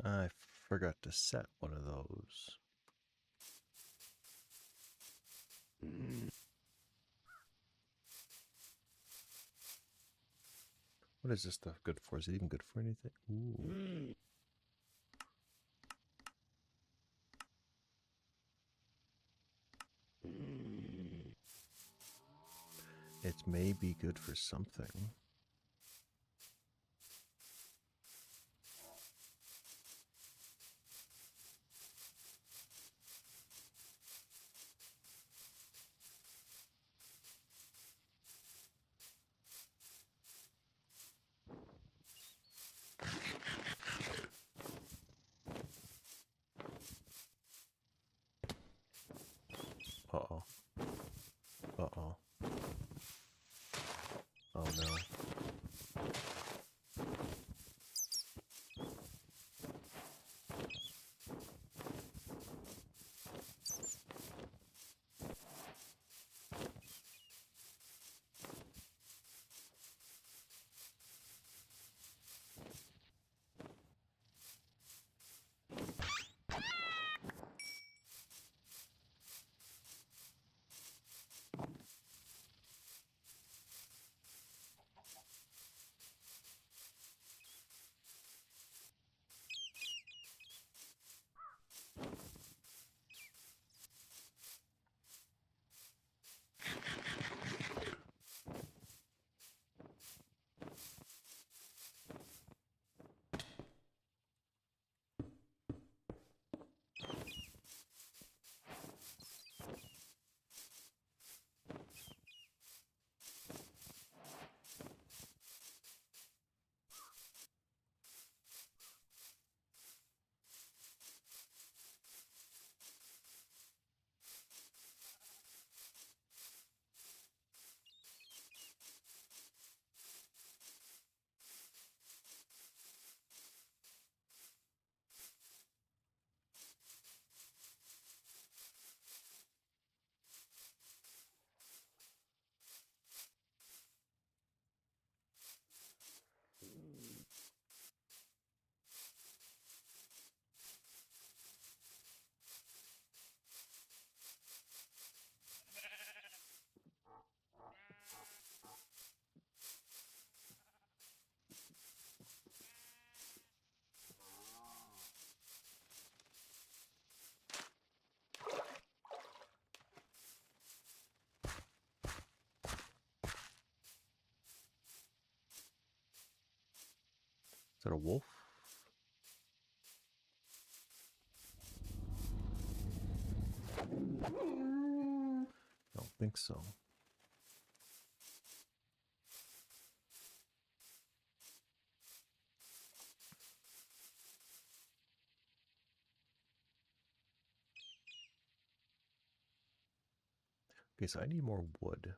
I forgot to set one of those. What is this stuff good for? Is it even good for anything? Ooh. It may be good for something. Uh-oh. Uh-oh. Oh no. Is that a wolf? I don't think so. Okay, so I need more wood.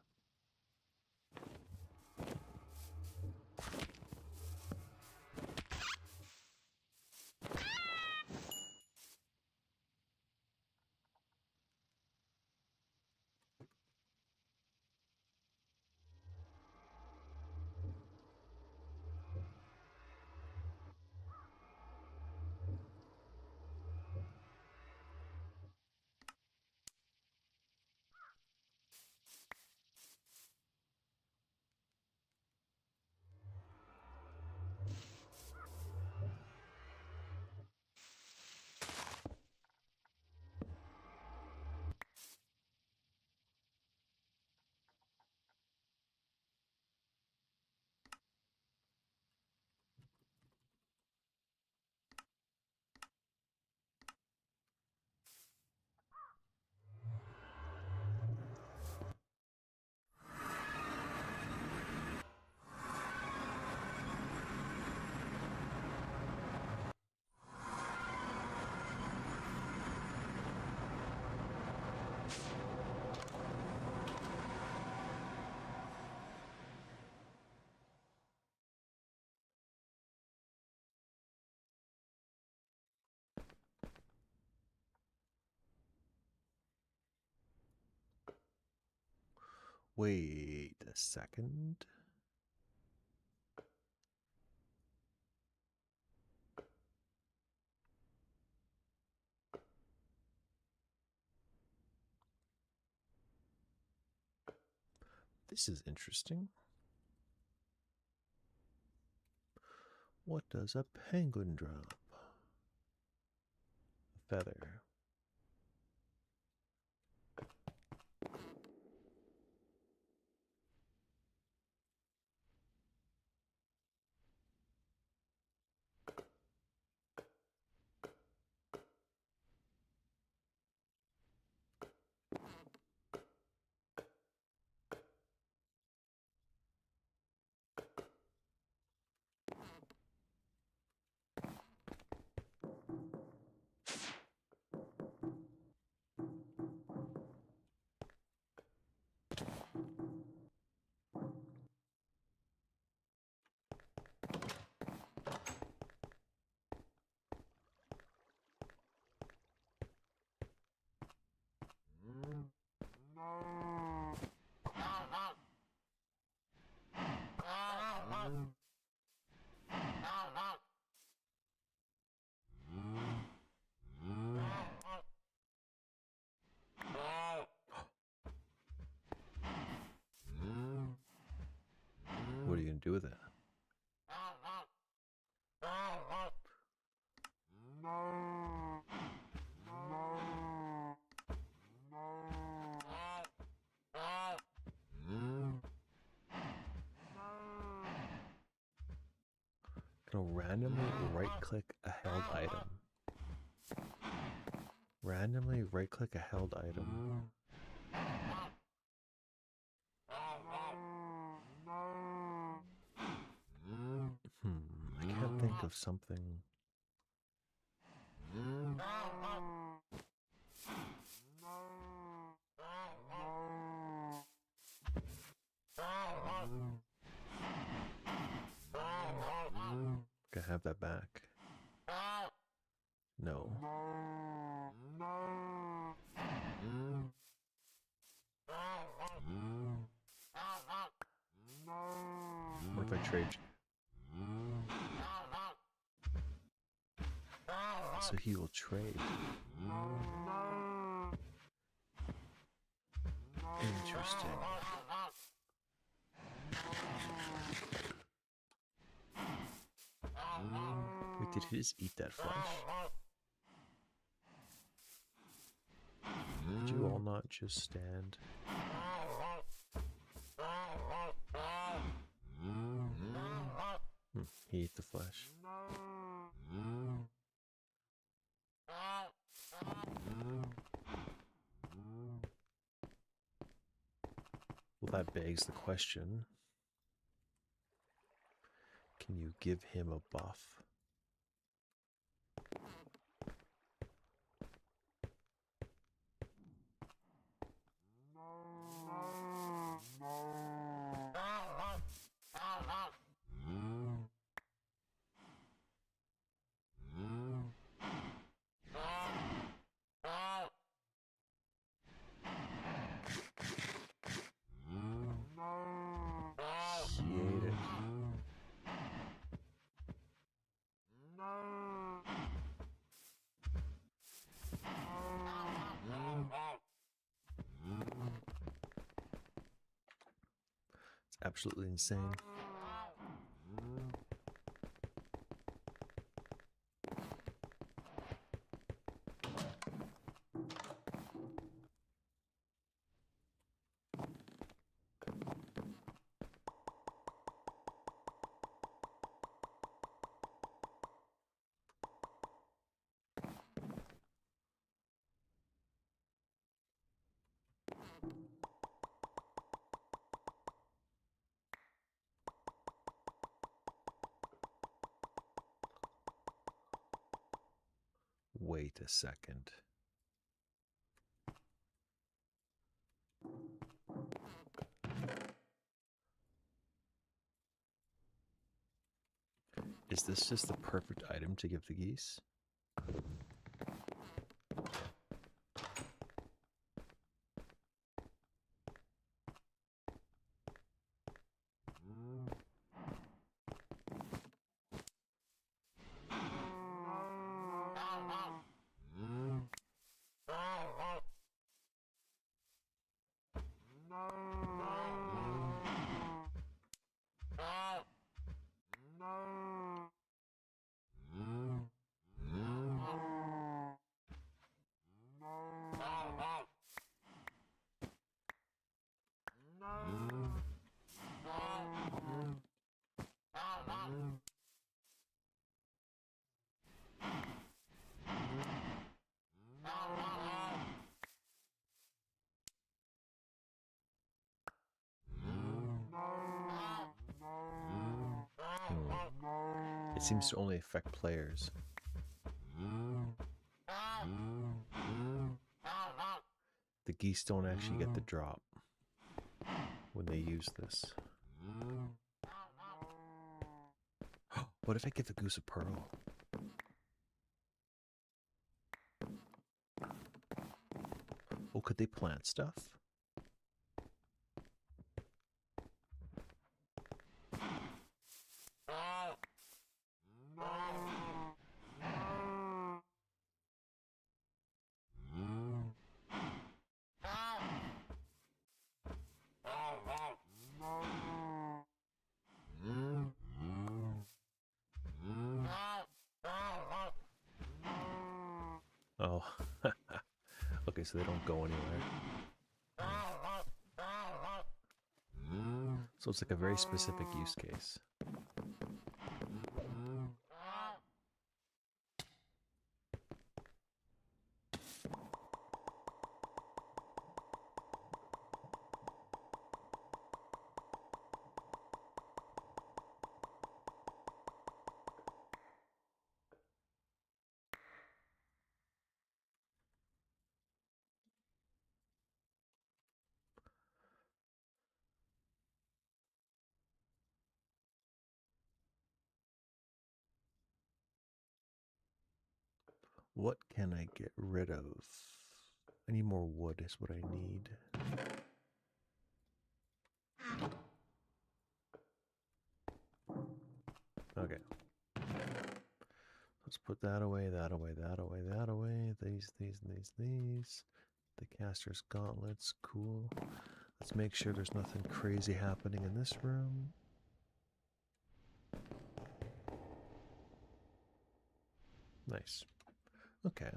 Wait a second. This is interesting. What does a penguin drop? A feather. What are you going to do with it? Gonna randomly right-click a held item. Randomly right-click a held item. I can't think of something. Can I have that back? No. What if I trade? So he will trade. Interesting. Wait, did he just eat that flesh? Did you all not just stand? He ate the flesh. Well, that begs the question. Can you give him a buff? He ate it. It's absolutely insane. Wait a second. Is this just the perfect item to give the geese? It seems to only affect players. The geese don't actually get the drop when they use this. What if I give the goose a pearl? Oh, could they plant stuff? Oh, okay, so they don't go anywhere. So it's like a very specific use case. What can I get rid of? I need more wood is what I need. Okay. Let's put that away, that away, that away, that away. These. The caster's gauntlets, cool. Let's make sure there's nothing crazy happening in this room. Nice. Okay.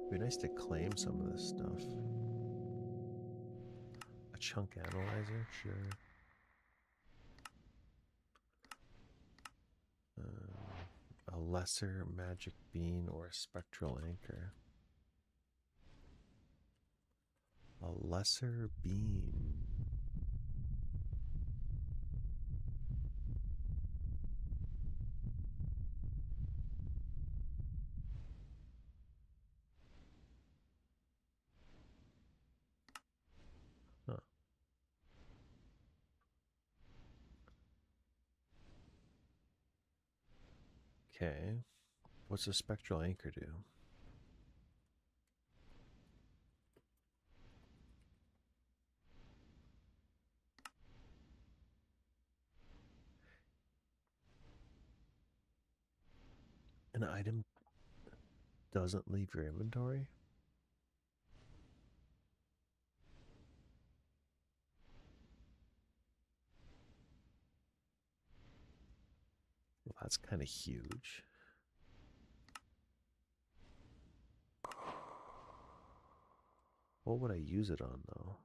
It'd be nice to claim some of this stuff. A chunk analyzer, sure. A lesser magic bean or a spectral anchor. A lesser bean. Huh. Okay. What's a spectral anchor do? An item doesn't leave your inventory? Well, that's kind of huge. What would I use it on, though?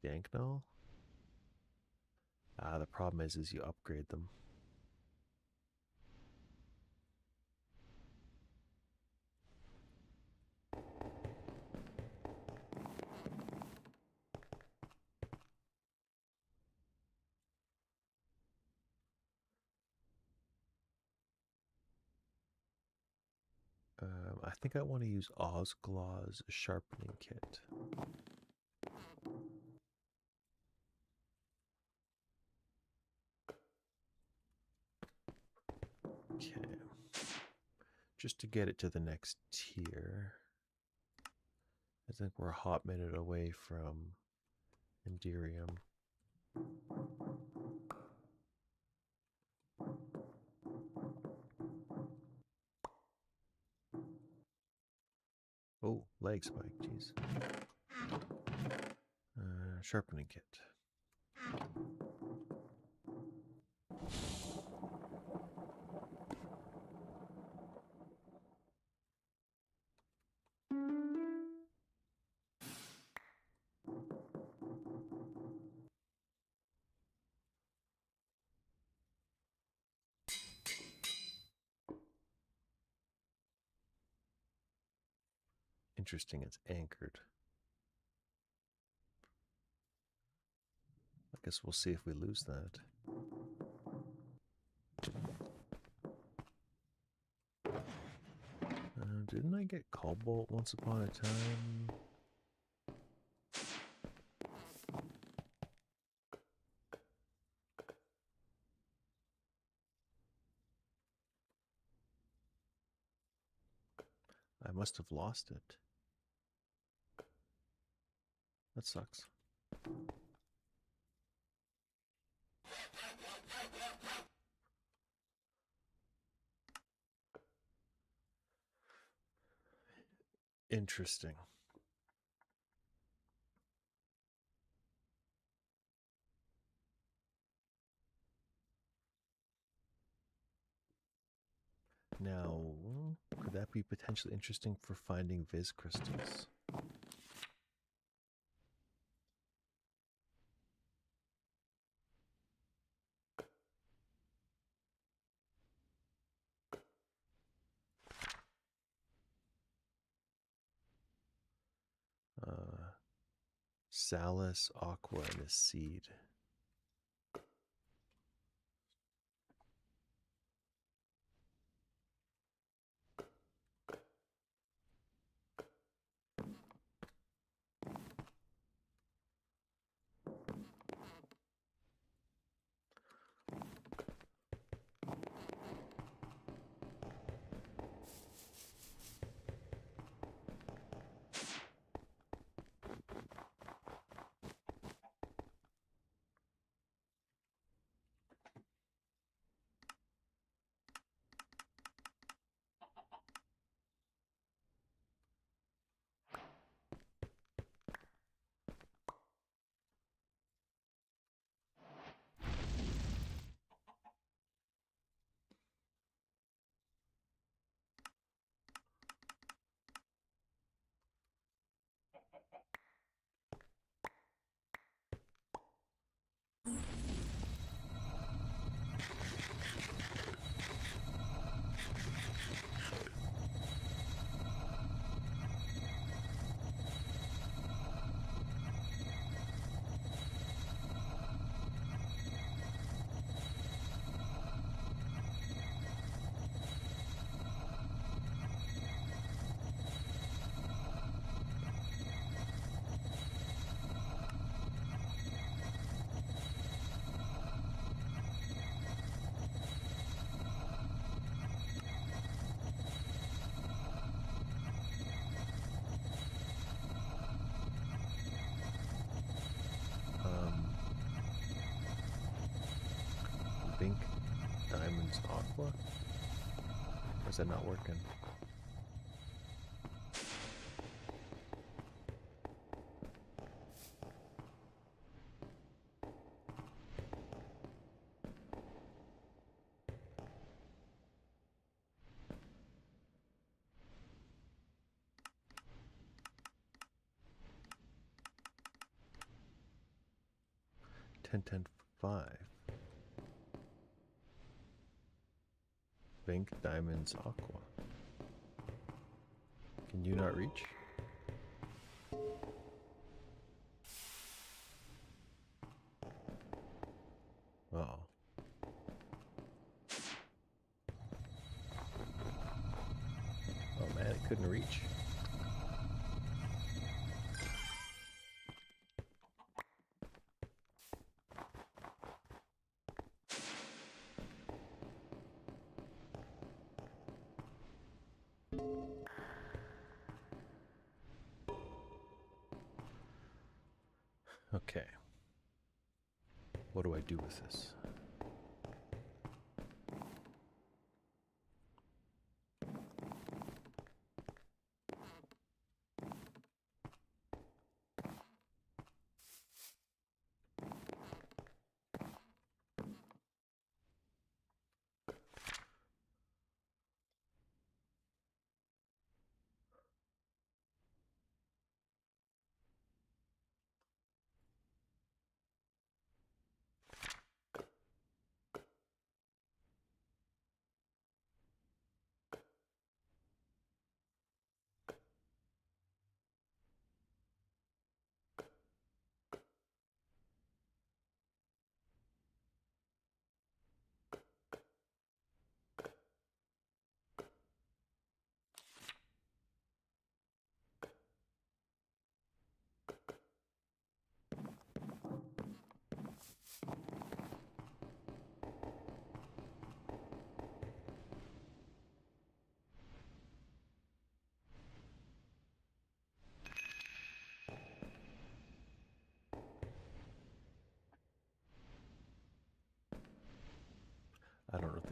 Danknull? Ah, the problem is you upgrade them. I think I want to use Osglaw's sharpening kit. Okay. Just to get it to the next tier. I think we're a hot minute away from Enderium. Oh, leg spike, jeez. Sharpening kit. Interesting, it's anchored. Guess we'll see if we lose that. Didn't I get cobalt once upon a time? I must have lost it. That sucks. Interesting. Now, could that be potentially interesting for finding Viz crystals? Salus, aqua, and a seed. Pink, diamonds, aqua? Or is that not working? Ten, 5. Pink, diamonds, aqua. Can you not reach? Uh-oh. Oh man, it couldn't reach. Okay. What do I do with this?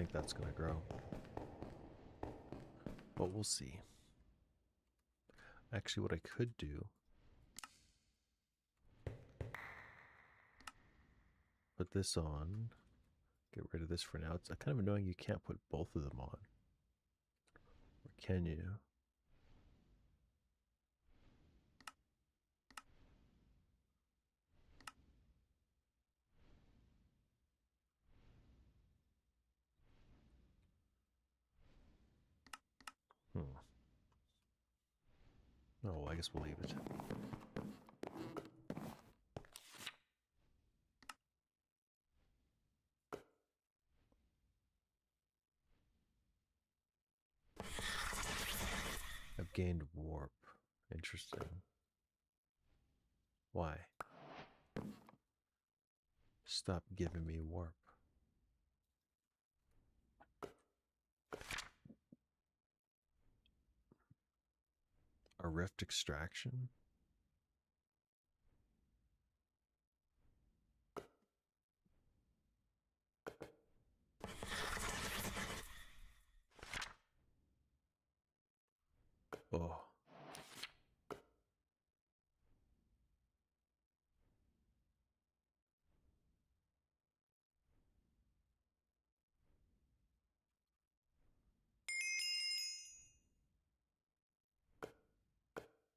think that's going to grow. But we'll see. Actually, what I could do, put this on, get rid of this for now. It's kind of annoying you can't put both of them on. Or can you? Oh, I guess we'll leave it. I've gained warp. Interesting. Why? Stop giving me warp. A rift extraction? Oh.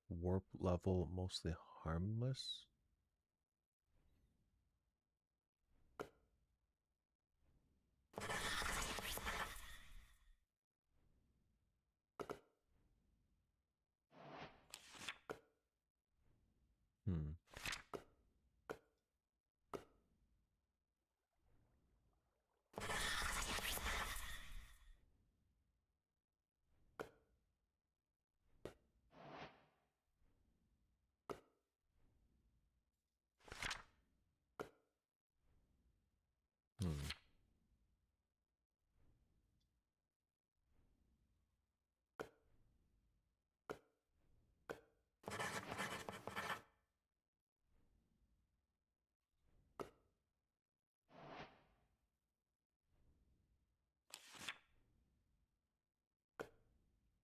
Warp level mostly harmless? Hmm. Hmm.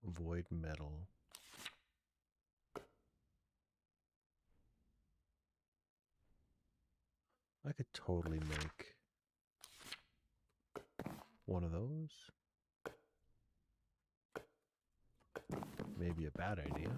Void metal. I could totally make one of those. Maybe a bad idea.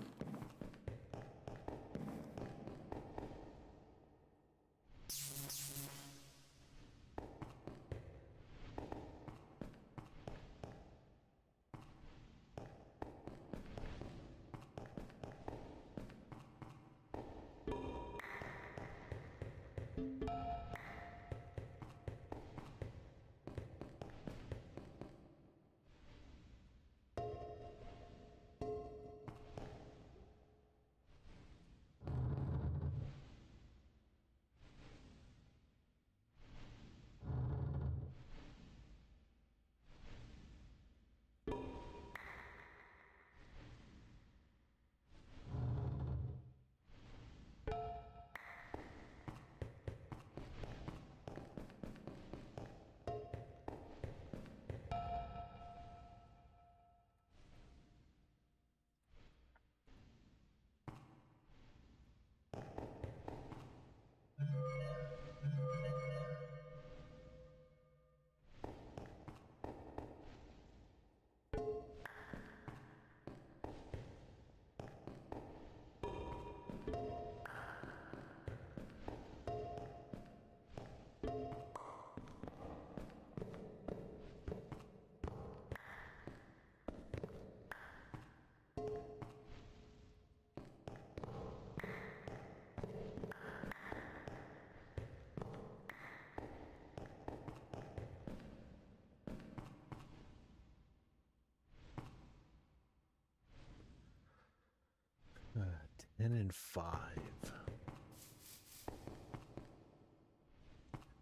Uh, 10 and 5.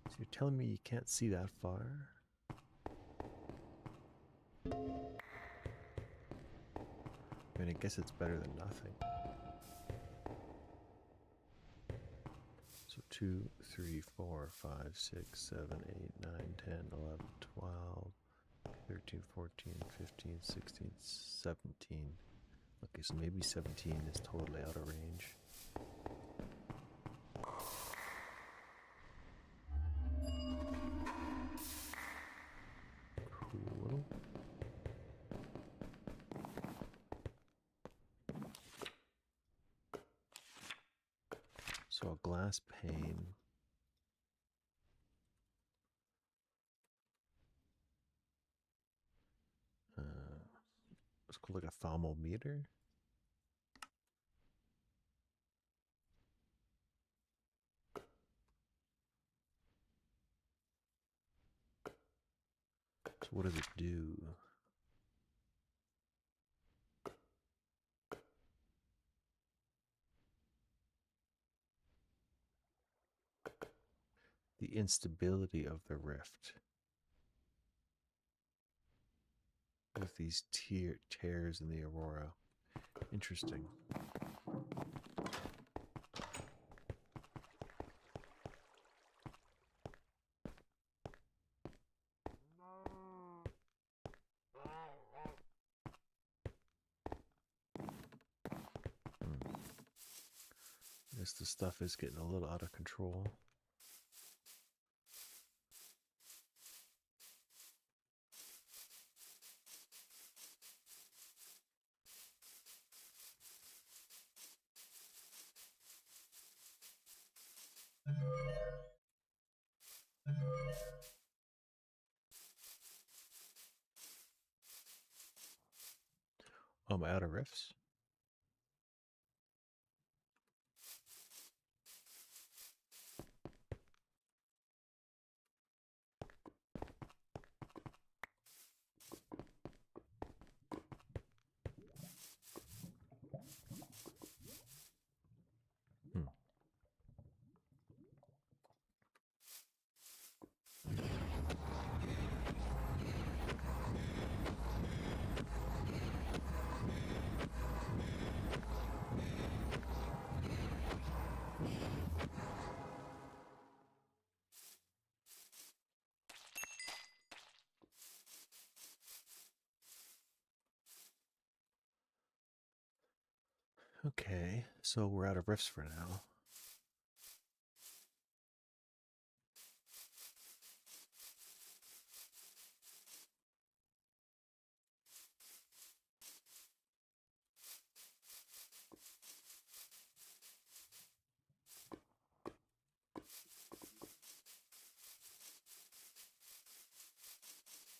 So you're telling me you can't see that far? I mean, I guess it's better than nothing. So 2, 3, 4, 5, 6, 7, 8, 9, 10, 11, 12, 13, 14, 15, 16, 17. Okay, so maybe 17 is totally out of range. Cool. So a glass pane. It's called like a thermometer. So what does it do? The instability of the rift with these tears in the aurora. Interesting. I guess the stuff is getting a little out of control. Am I out of riffs? Okay, so we're out of riffs for now.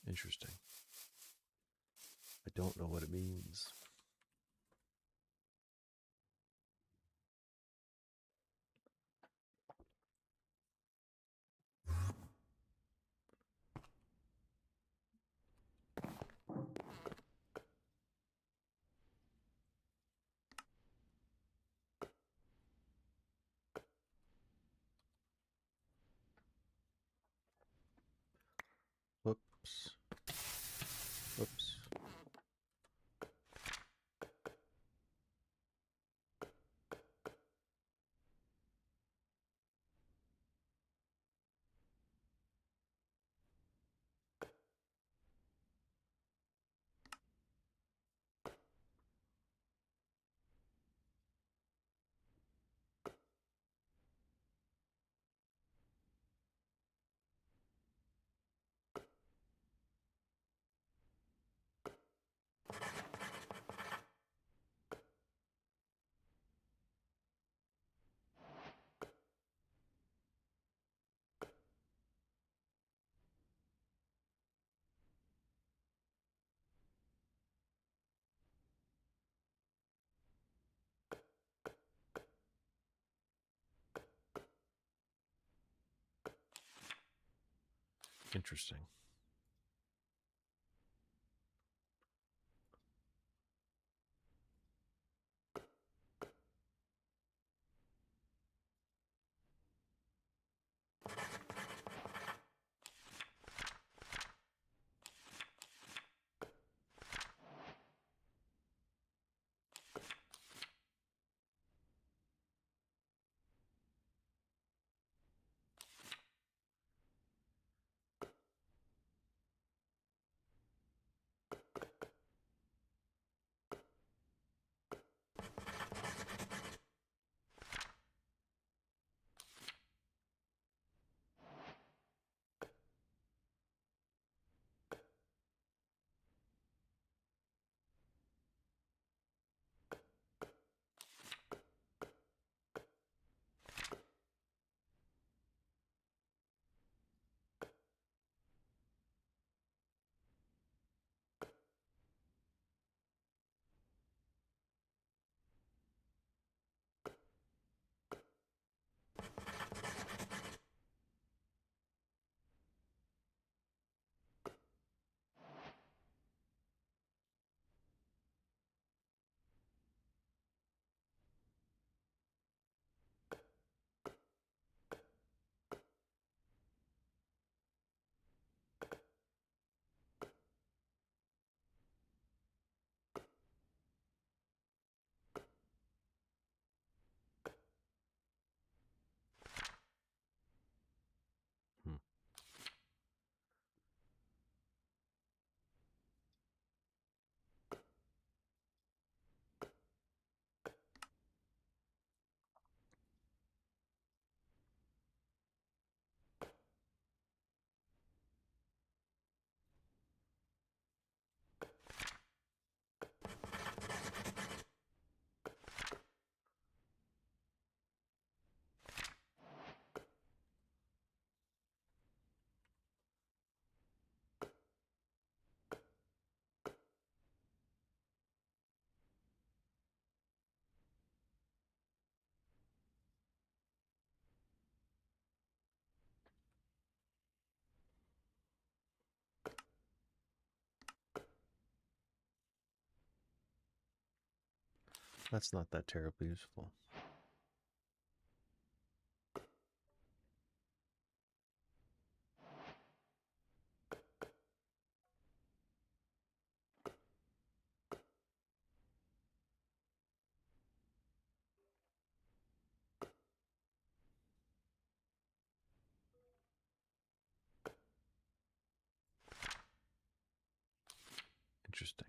Interesting. I don't know what it means. Whoops. Whoops. Interesting. That's not that terribly useful. Interesting.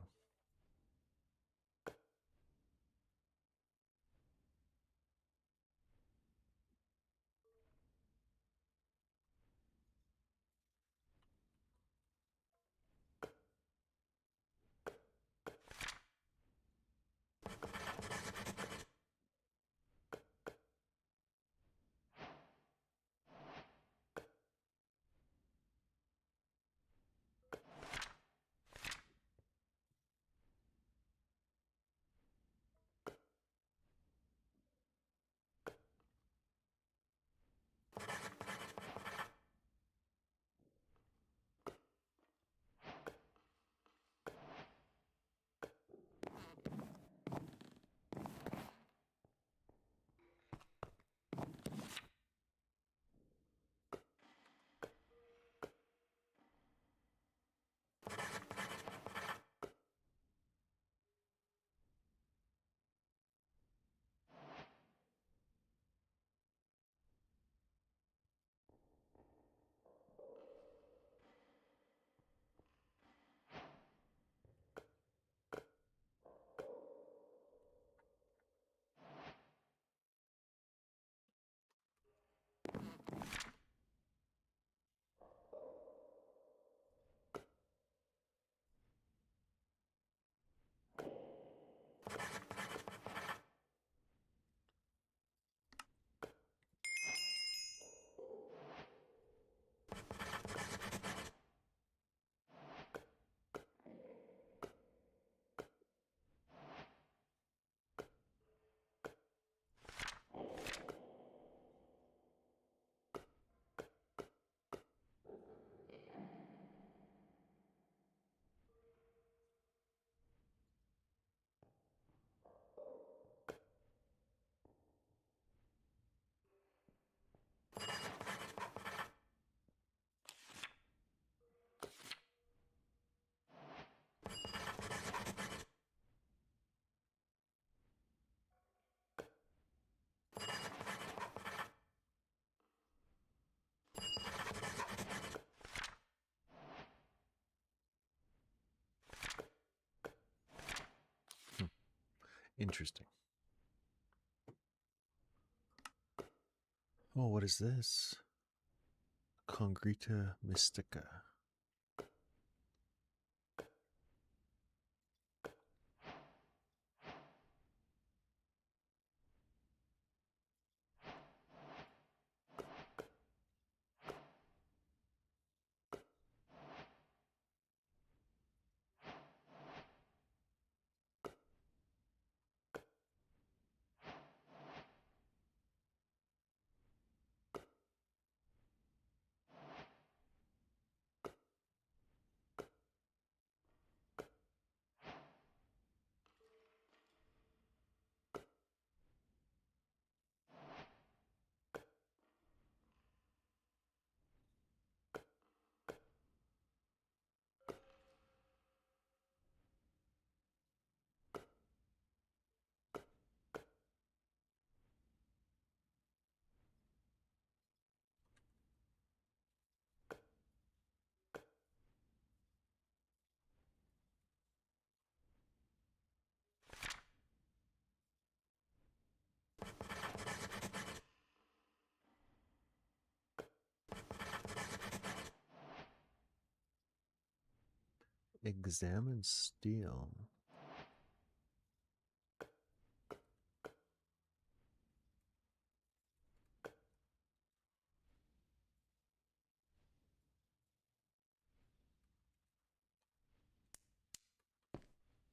Interesting. Oh, what is this? Congrita Mystica. Examine steel.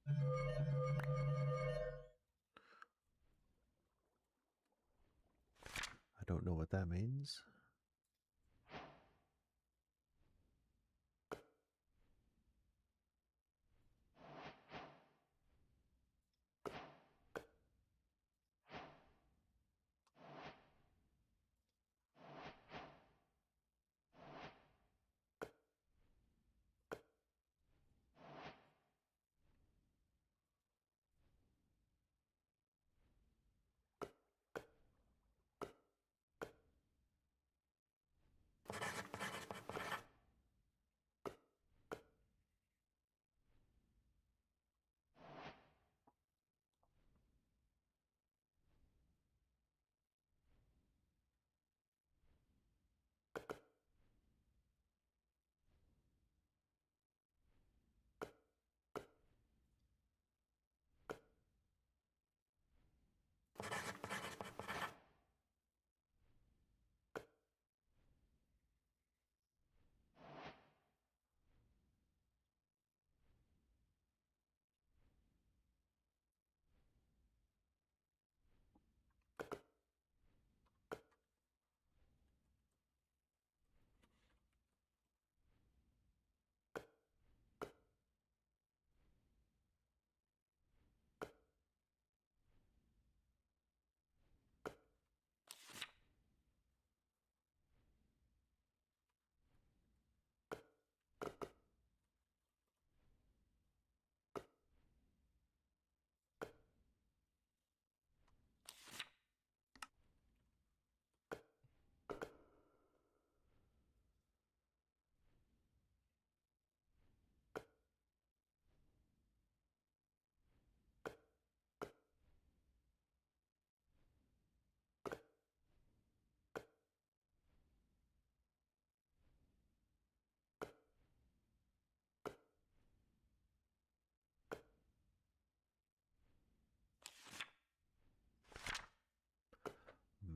I don't know what that means.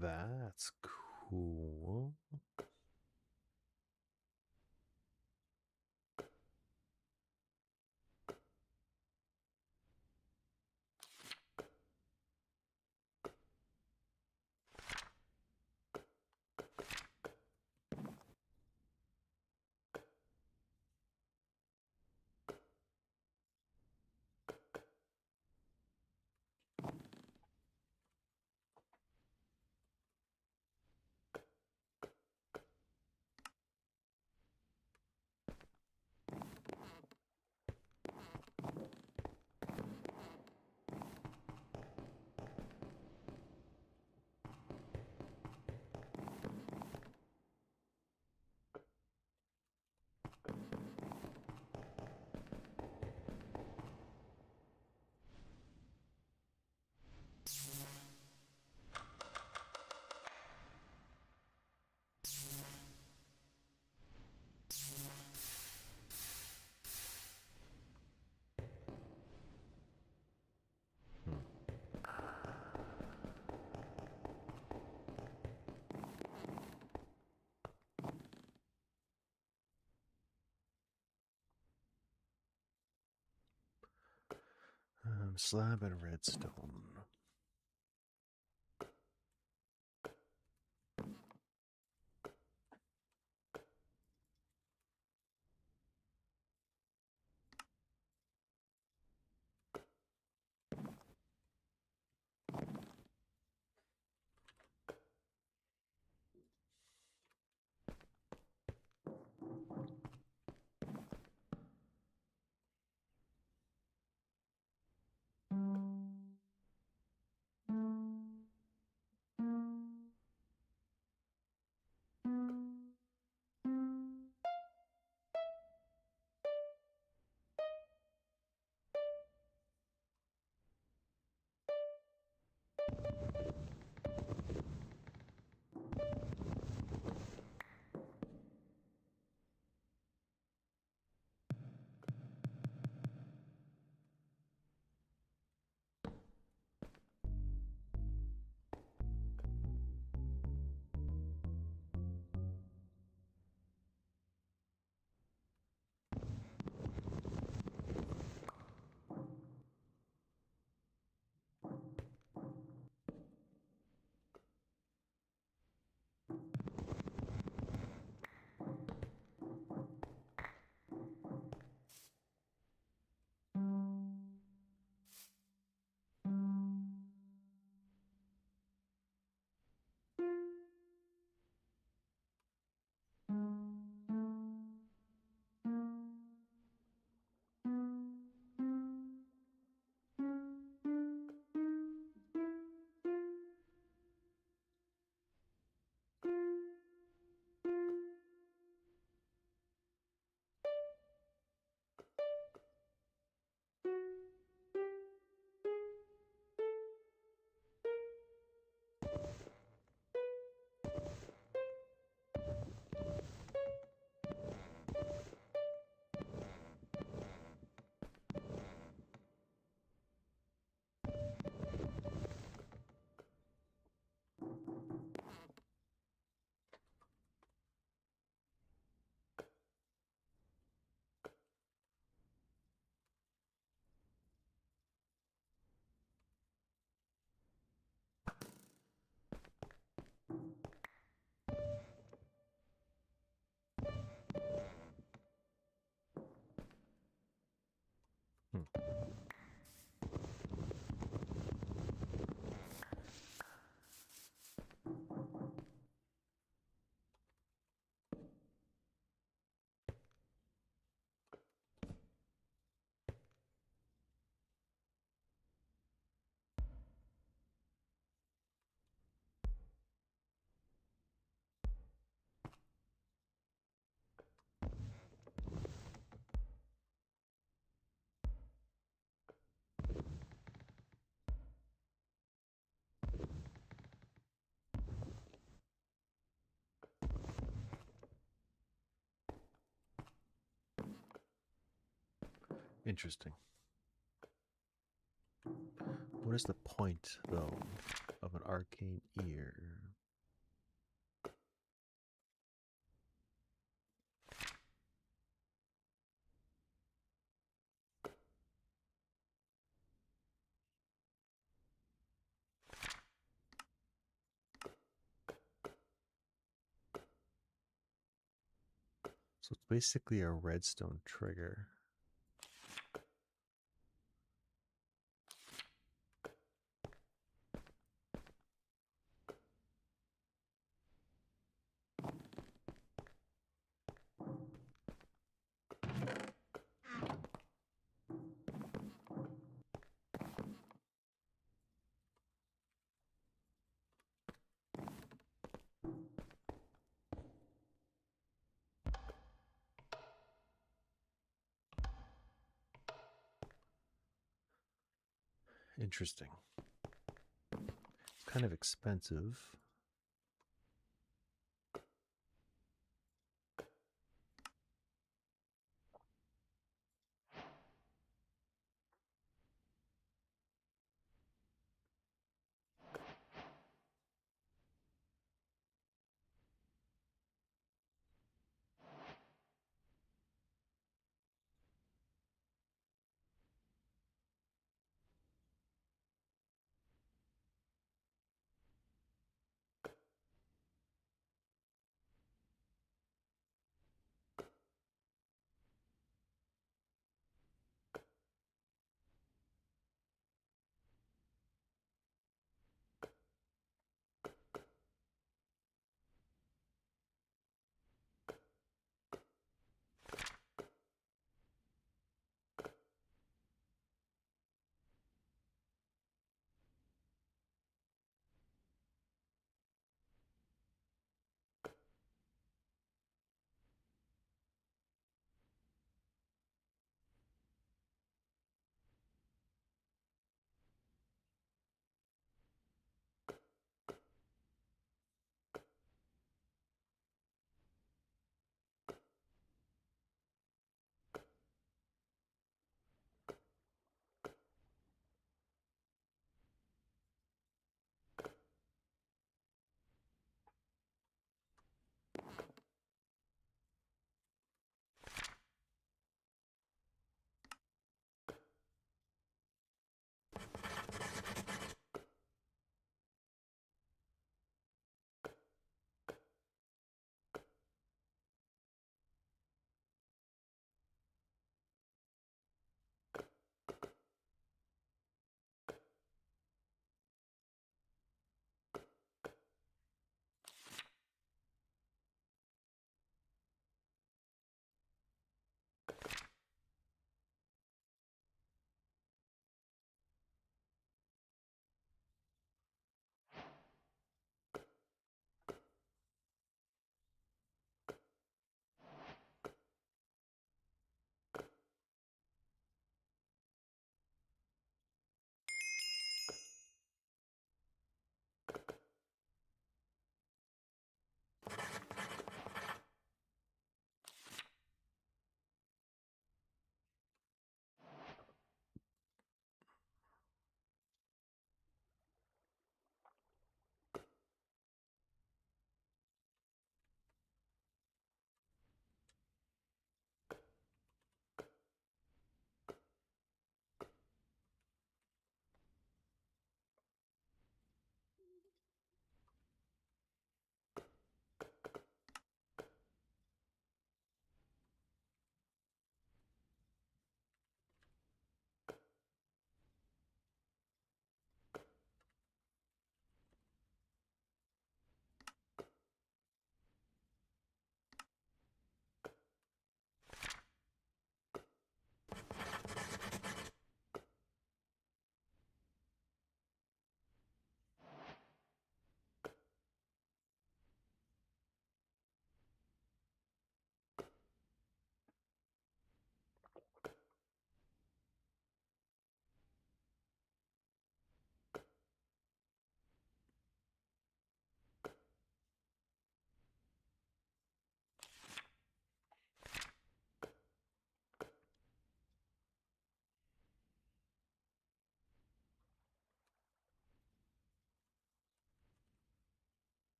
That's cool. Slab and redstone. Interesting. What is the point, though, of an arcane ear? So it's basically a redstone trigger. Interesting. It's kind of expensive.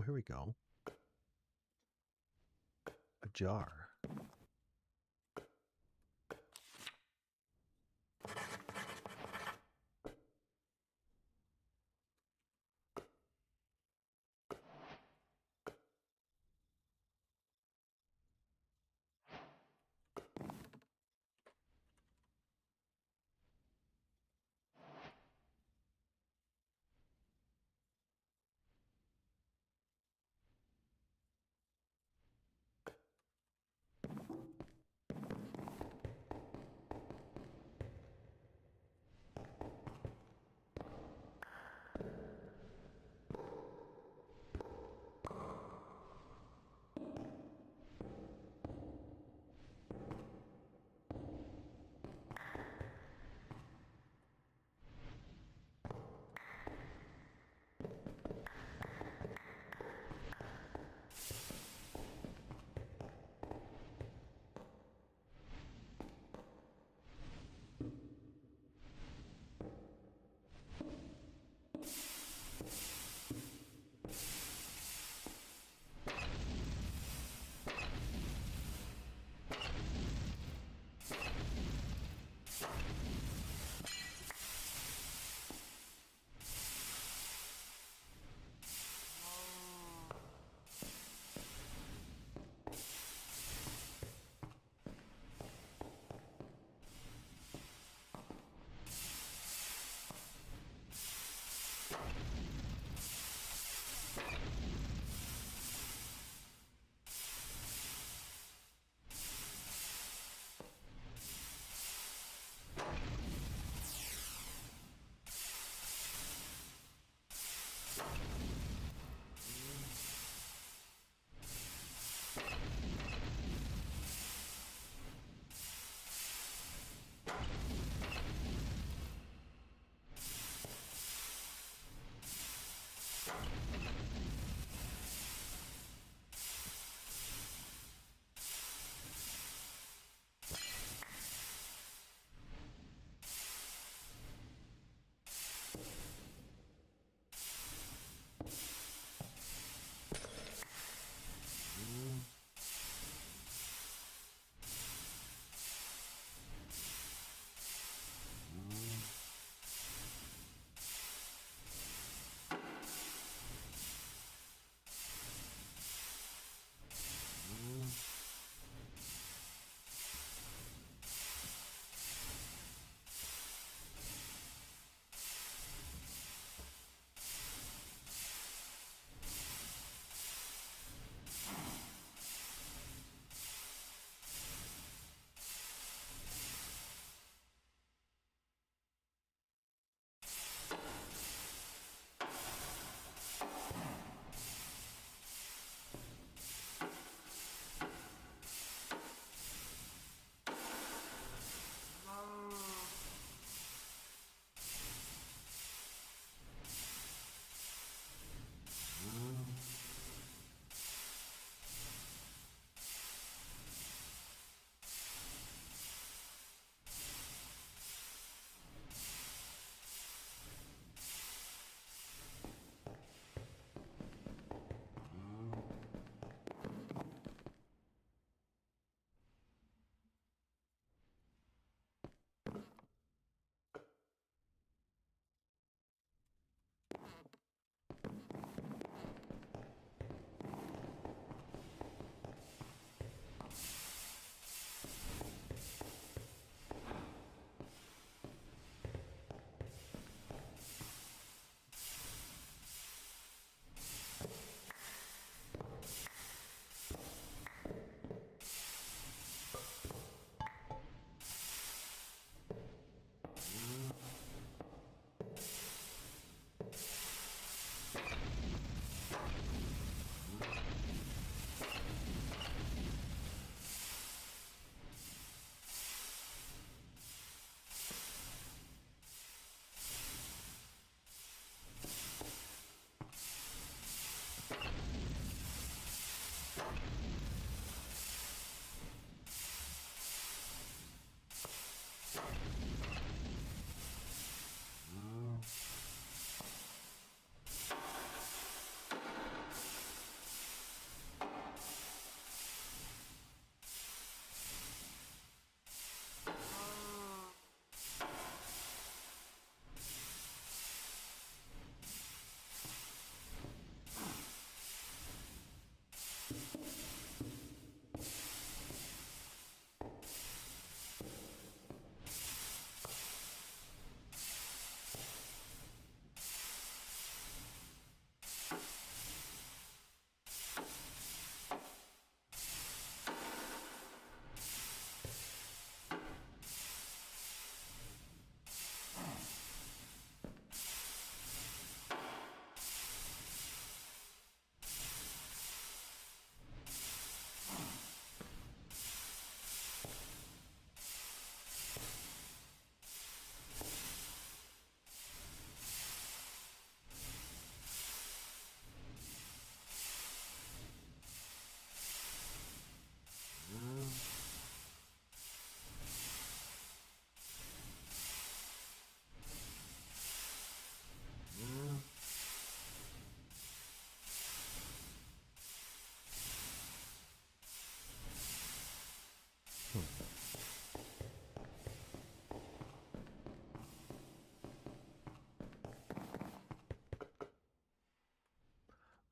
here we go. A jar.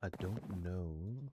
I don't know.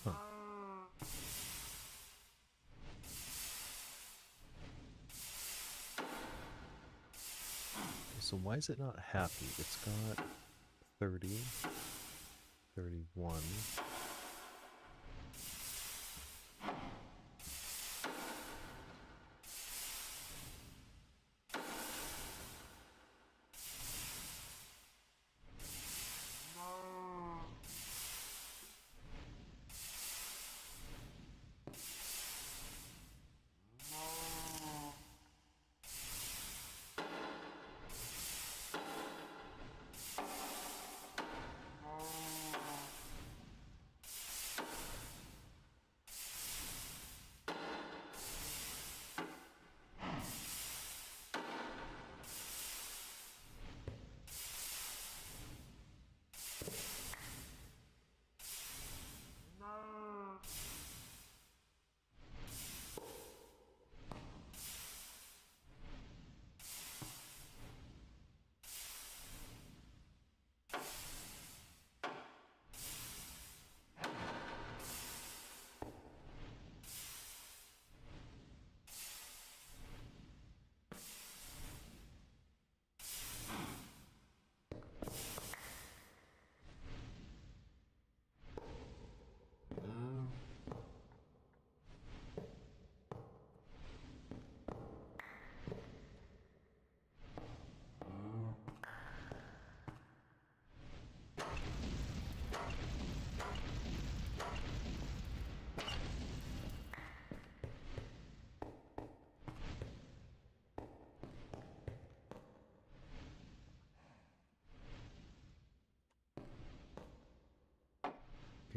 Huh. So why is it not happy? It's got 30, 31.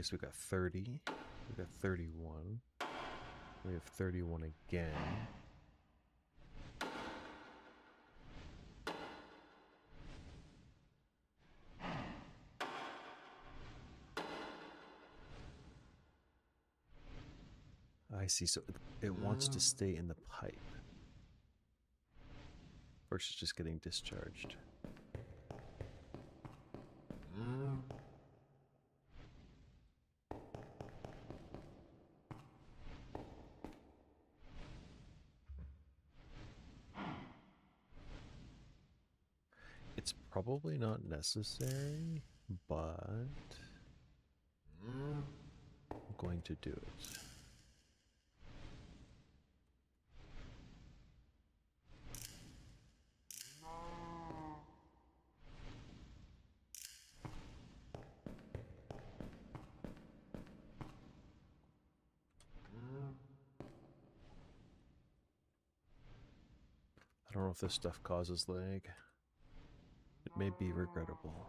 Okay, so we got 30. We got 31. We have 31 again. I see. So it wants to stay in the pipe versus just getting discharged. Probably not necessary, but I'm going to do it. I don't know if this stuff causes lag. It may be regrettable.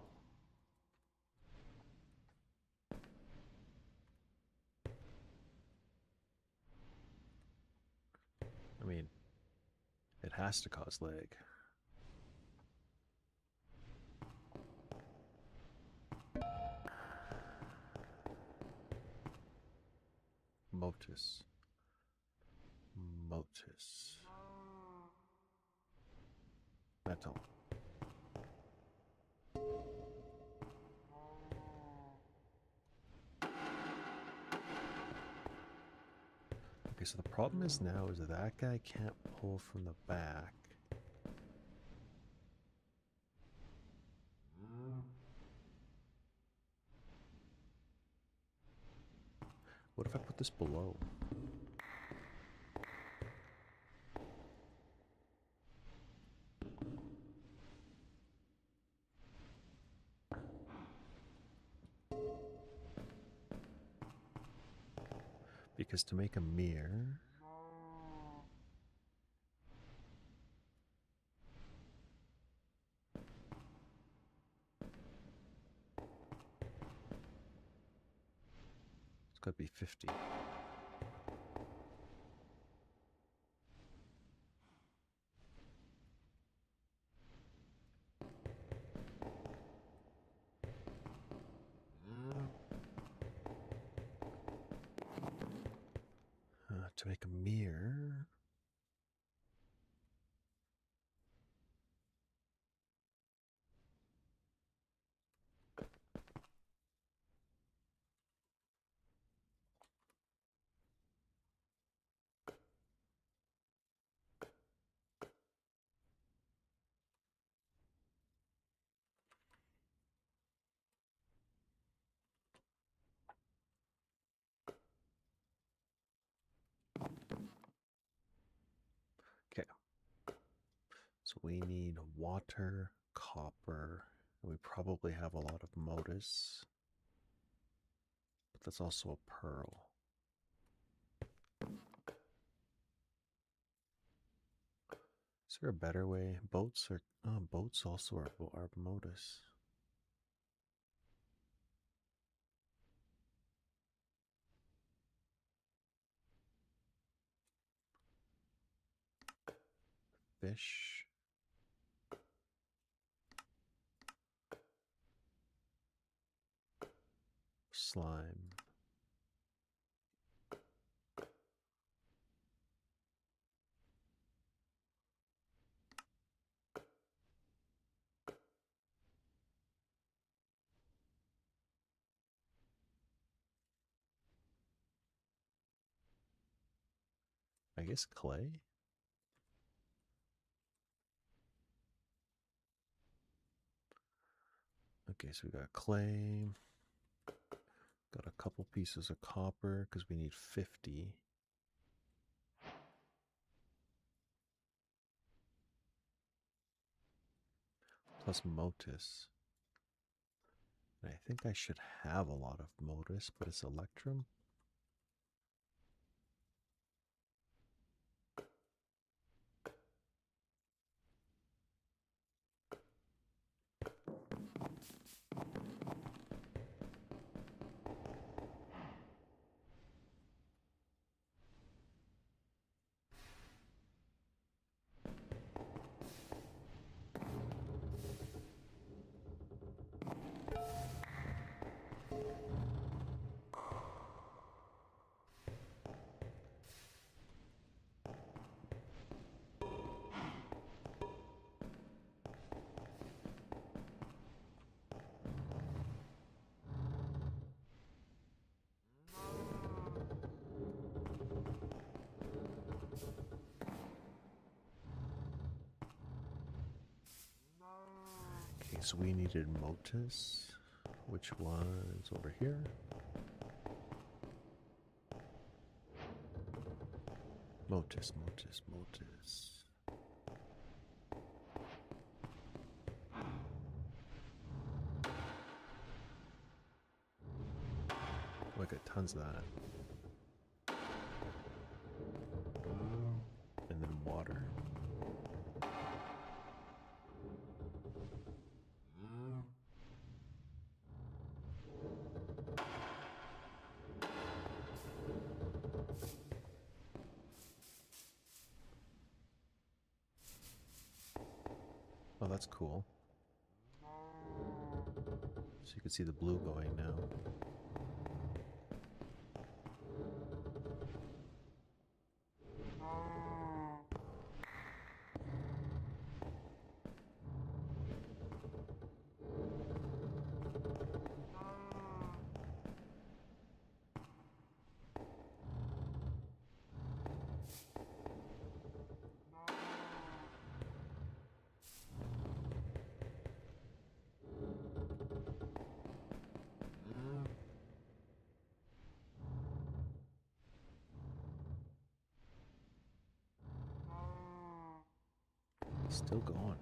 I mean, it has to cause lag. Motus. Motus. Metal. Okay, so the problem is now is that guy can't pull from the back. What if I put this below? Because to make a mirror, it's got to be 50. To make a mirror, okay. So we need water, copper, and we probably have a lot of modus, but that's also a pearl. Is there a better way? Boats are boats also are modus. Fish. Slime. I guess clay? Okay, so we got clay. Got a couple pieces of copper because we need 50. Plus motus. And I think I should have a lot of modus, but it's electrum. So we needed Motus, which was over here. Motus. Oh, I got tons of that. And then water. Oh, that's cool. So you can see the blue going now. Still going.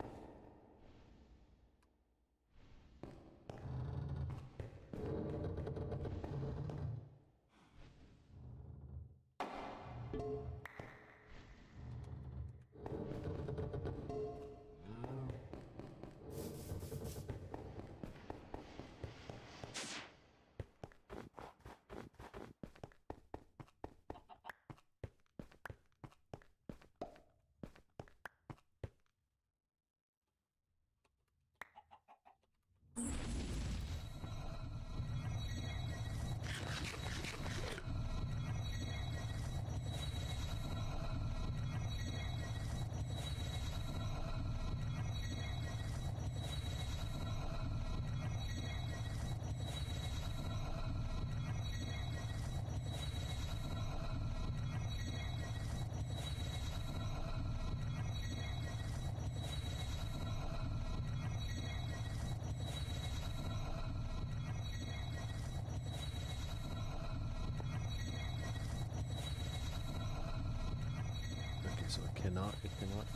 So it cannot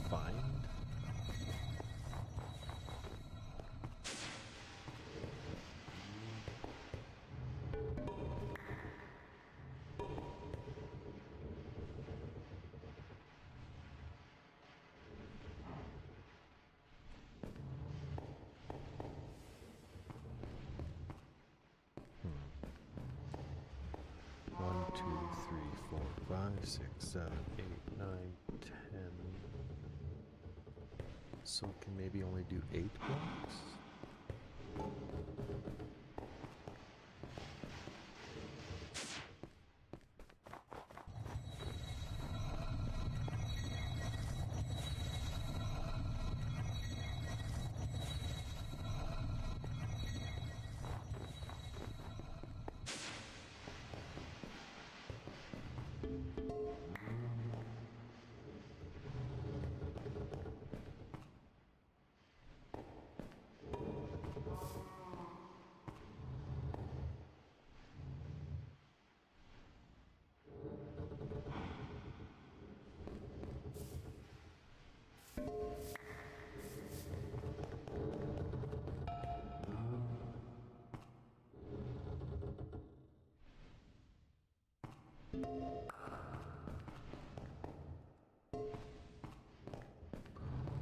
find. One, two, three, four, 5, 6, 7, 8, 9, 10. So it can maybe only do 8 blocks?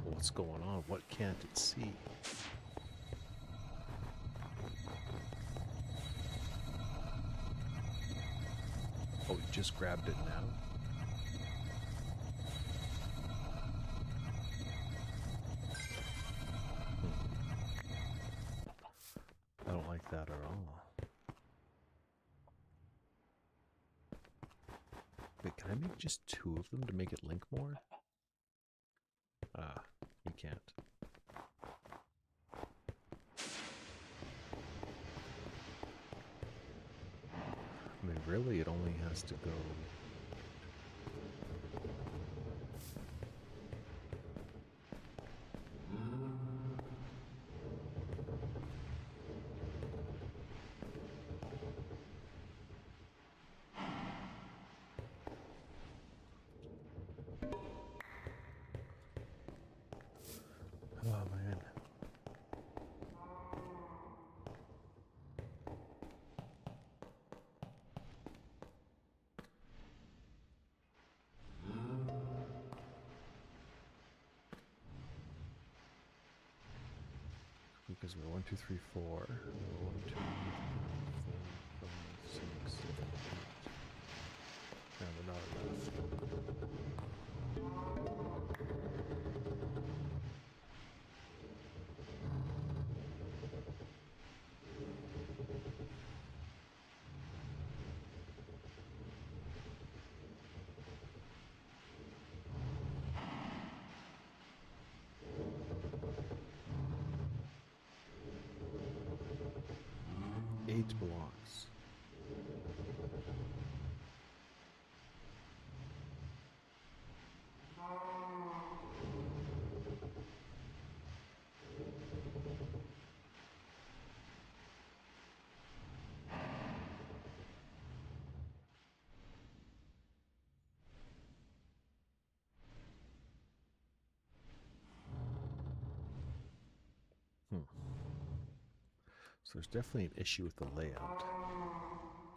What's going on? What can't it see? Oh, it just grabbed it now? I don't like that at all. Wait, can I make just 2 of them to make it link more? Ah, you can't. I mean, really, it only has to go... Because we're 1, 2, 3, 4. 1, 2, 3, 4, 5, 6, 7, 8. No, we're not enough. 8 blocks. So there's definitely an issue with the layout.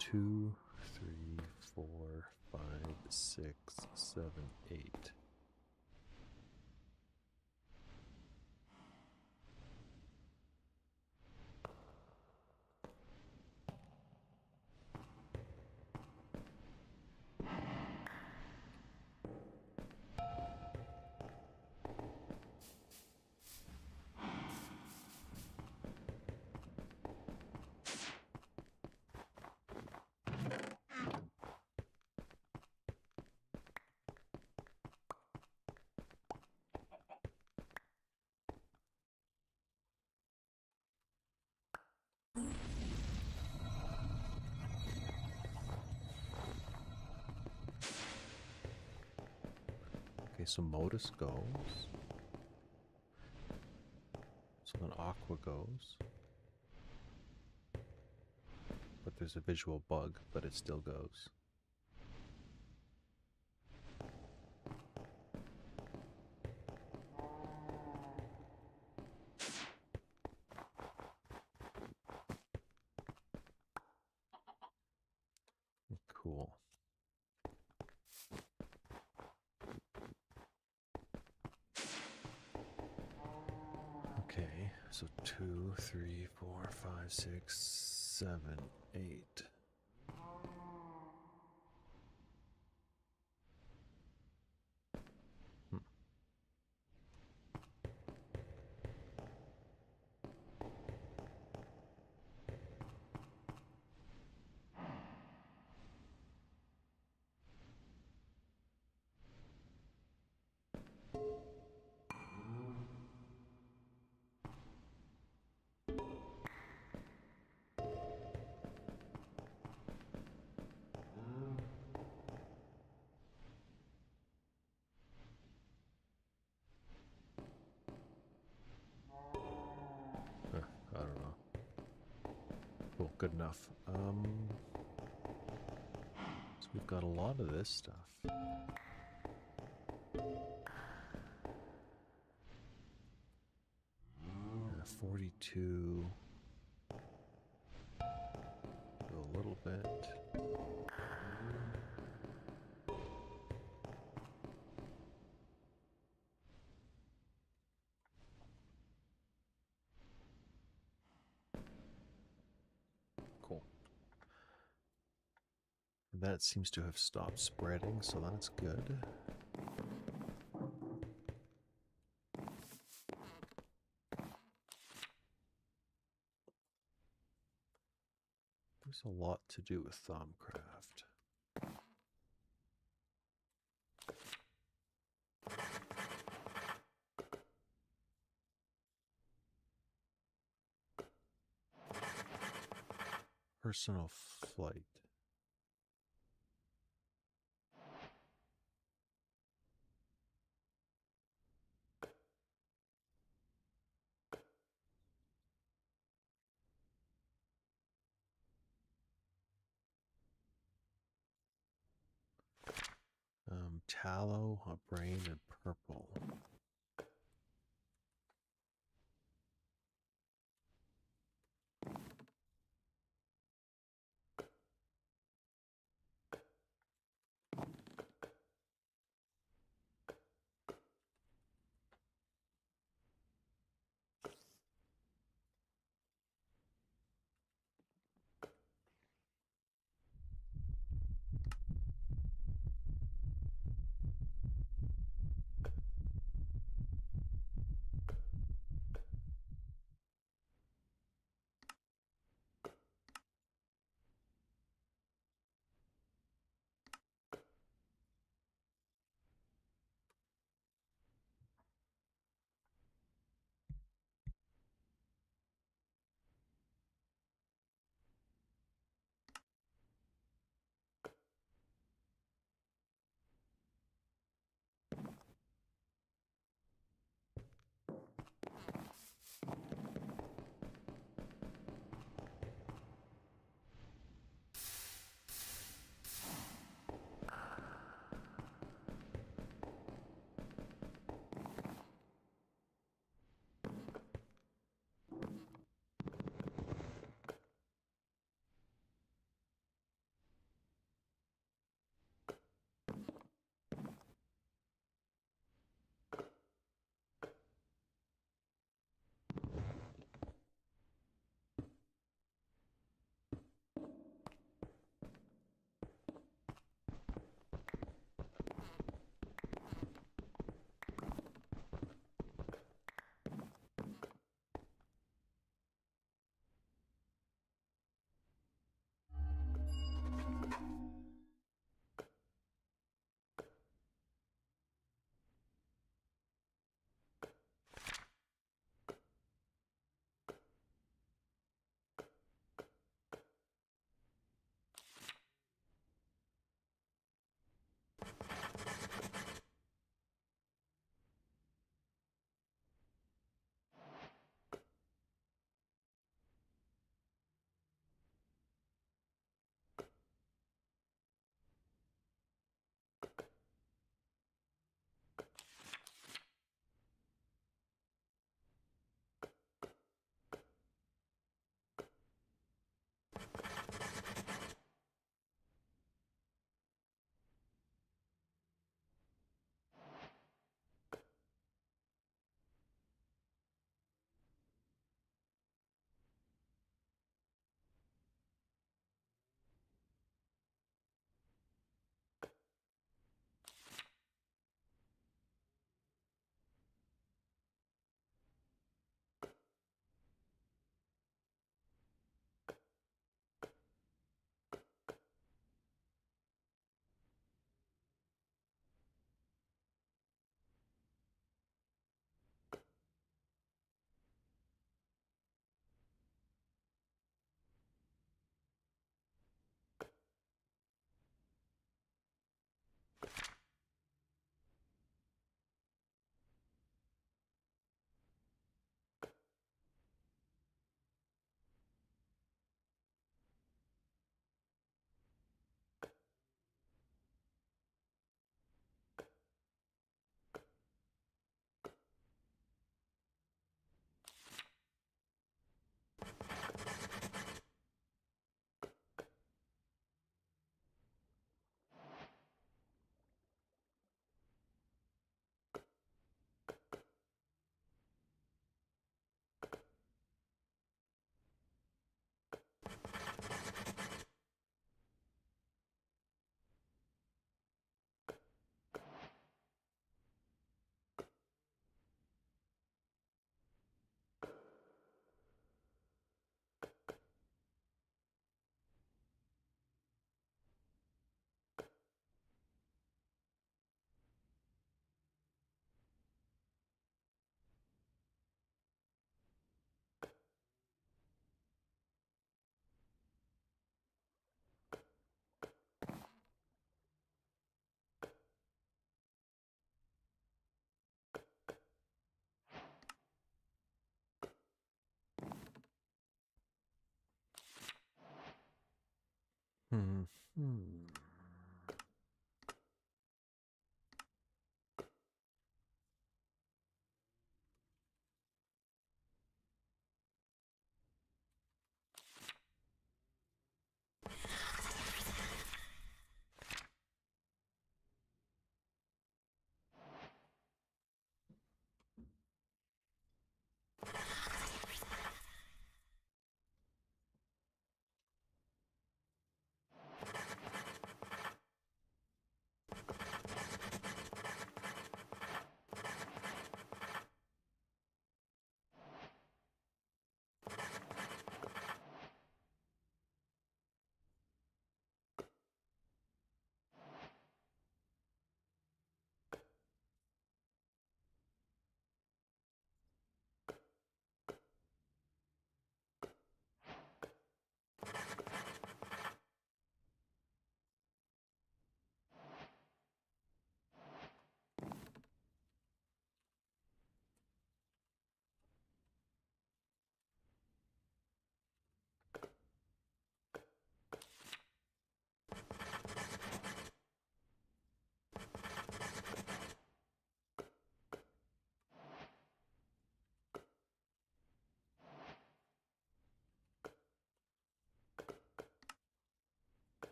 2, 3, 4, 5, 6, 7, 8. Okay, so Modus goes. So then Aqua goes. But there's a visual bug, but it still goes. Cool. Okay, so 2, 3, 4, 5, 6, 7, 8. I don't know. Cool, good enough. So we've got a lot of this stuff. 42. A little bit. Cool. That seems to have stopped spreading, so that's good. There's a lot to do with Thaumcraft. Personal flight. Tallow, a brain, and purple. Hmm.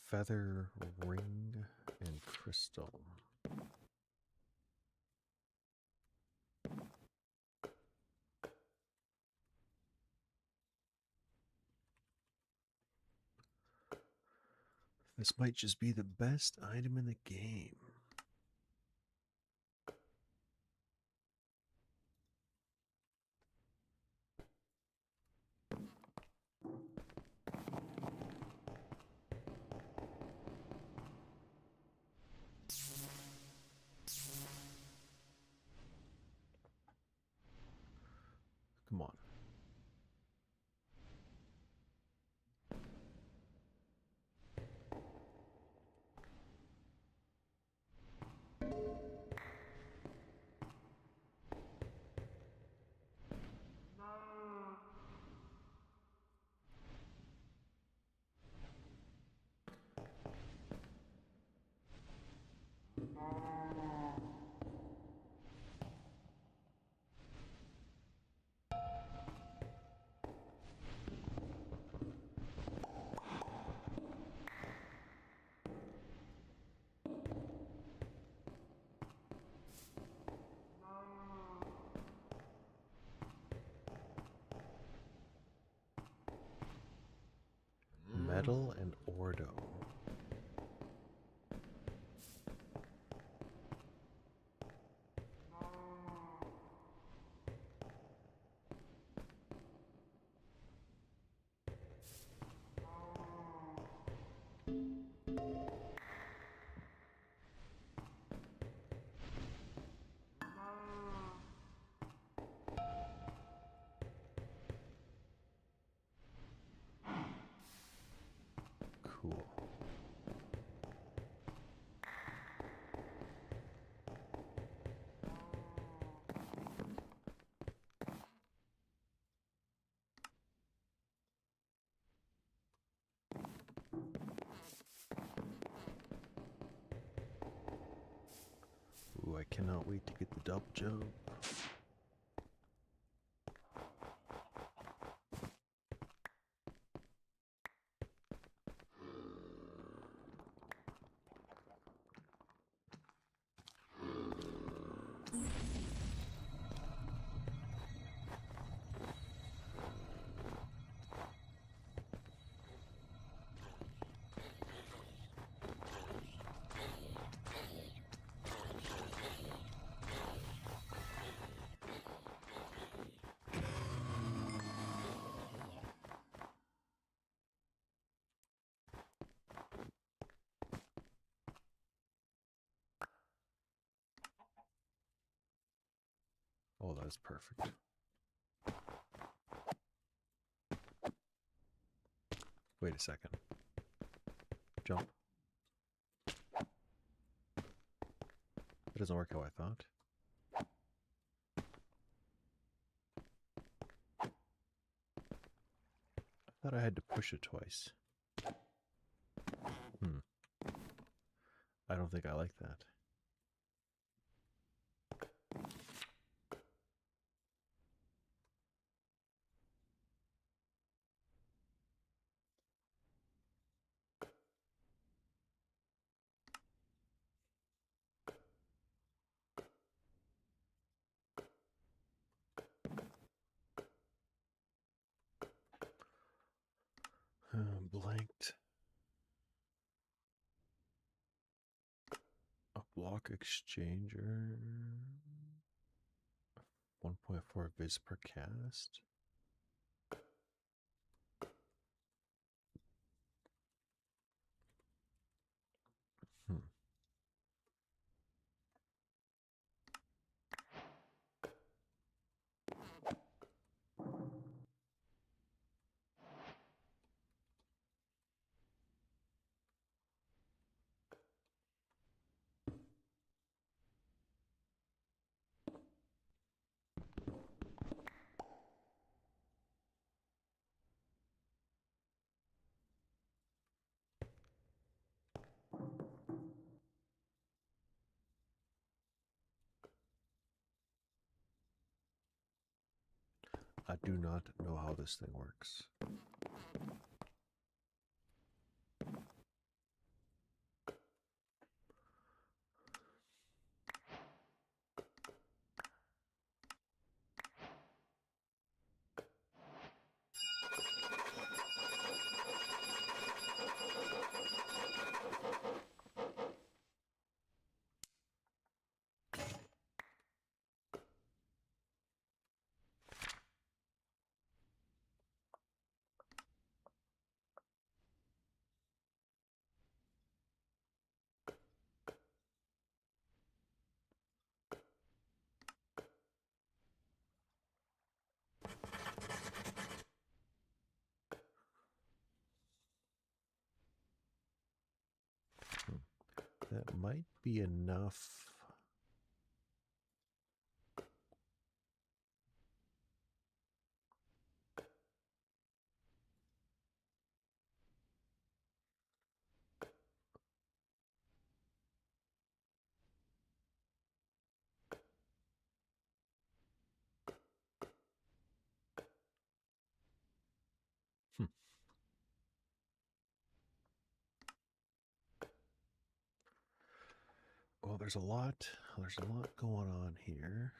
Feather, ring, and crystal. This might just be the best item in the game. Come on. Metal and Ordo. Ooh, I cannot wait to get the double jump. Oh, that's perfect. Wait a second. Jump. It doesn't work how I thought. I thought I had to push it twice. I don't think I like that. Blanked. A block exchanger. 1.4 vis per cast. I do not know how this thing works. That might be enough. Well, there's a lot going on here.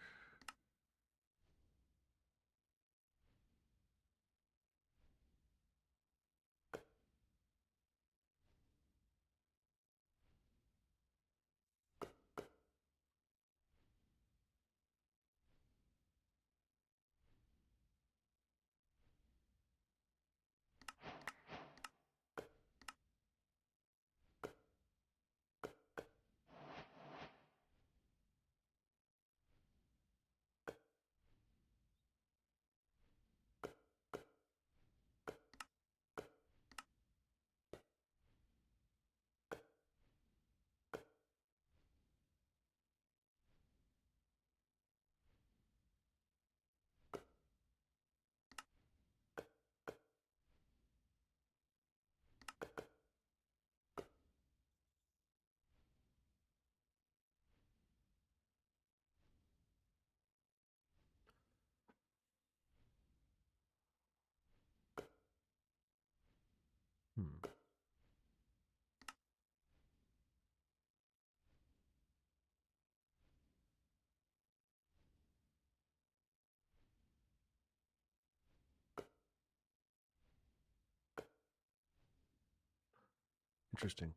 Interesting.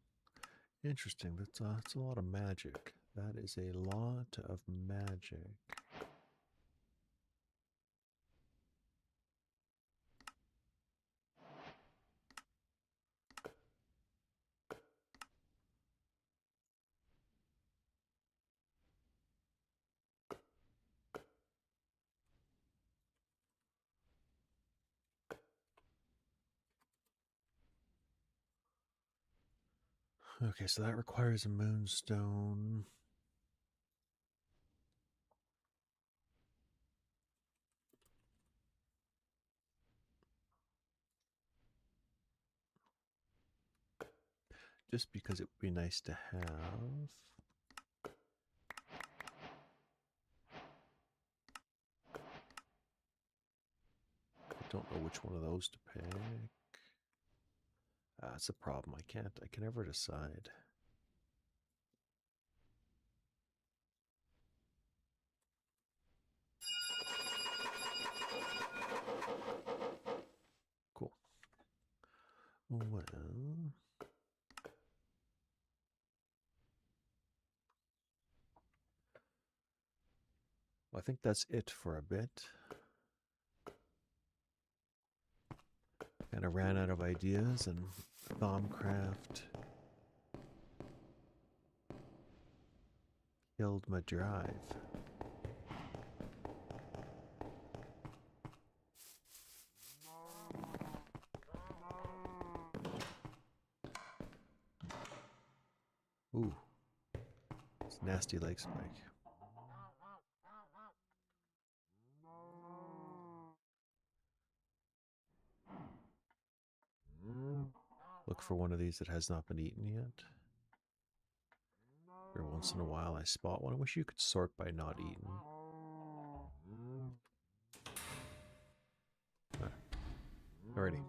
Interesting. That's a lot of magic. That is a lot of magic. Okay, so that requires a moonstone. Just because it would be nice to have. I don't know which one of those to pick. That's a problem. I can never decide. Cool. Well, I think that's it for a bit. Kind of ran out of ideas, and Thaumcraft killed my drive. Ooh, it's nasty leg spike. Look for one of these that has not been eaten yet. Every once in a while I spot one. I wish you could sort by not eaten. Alrighty.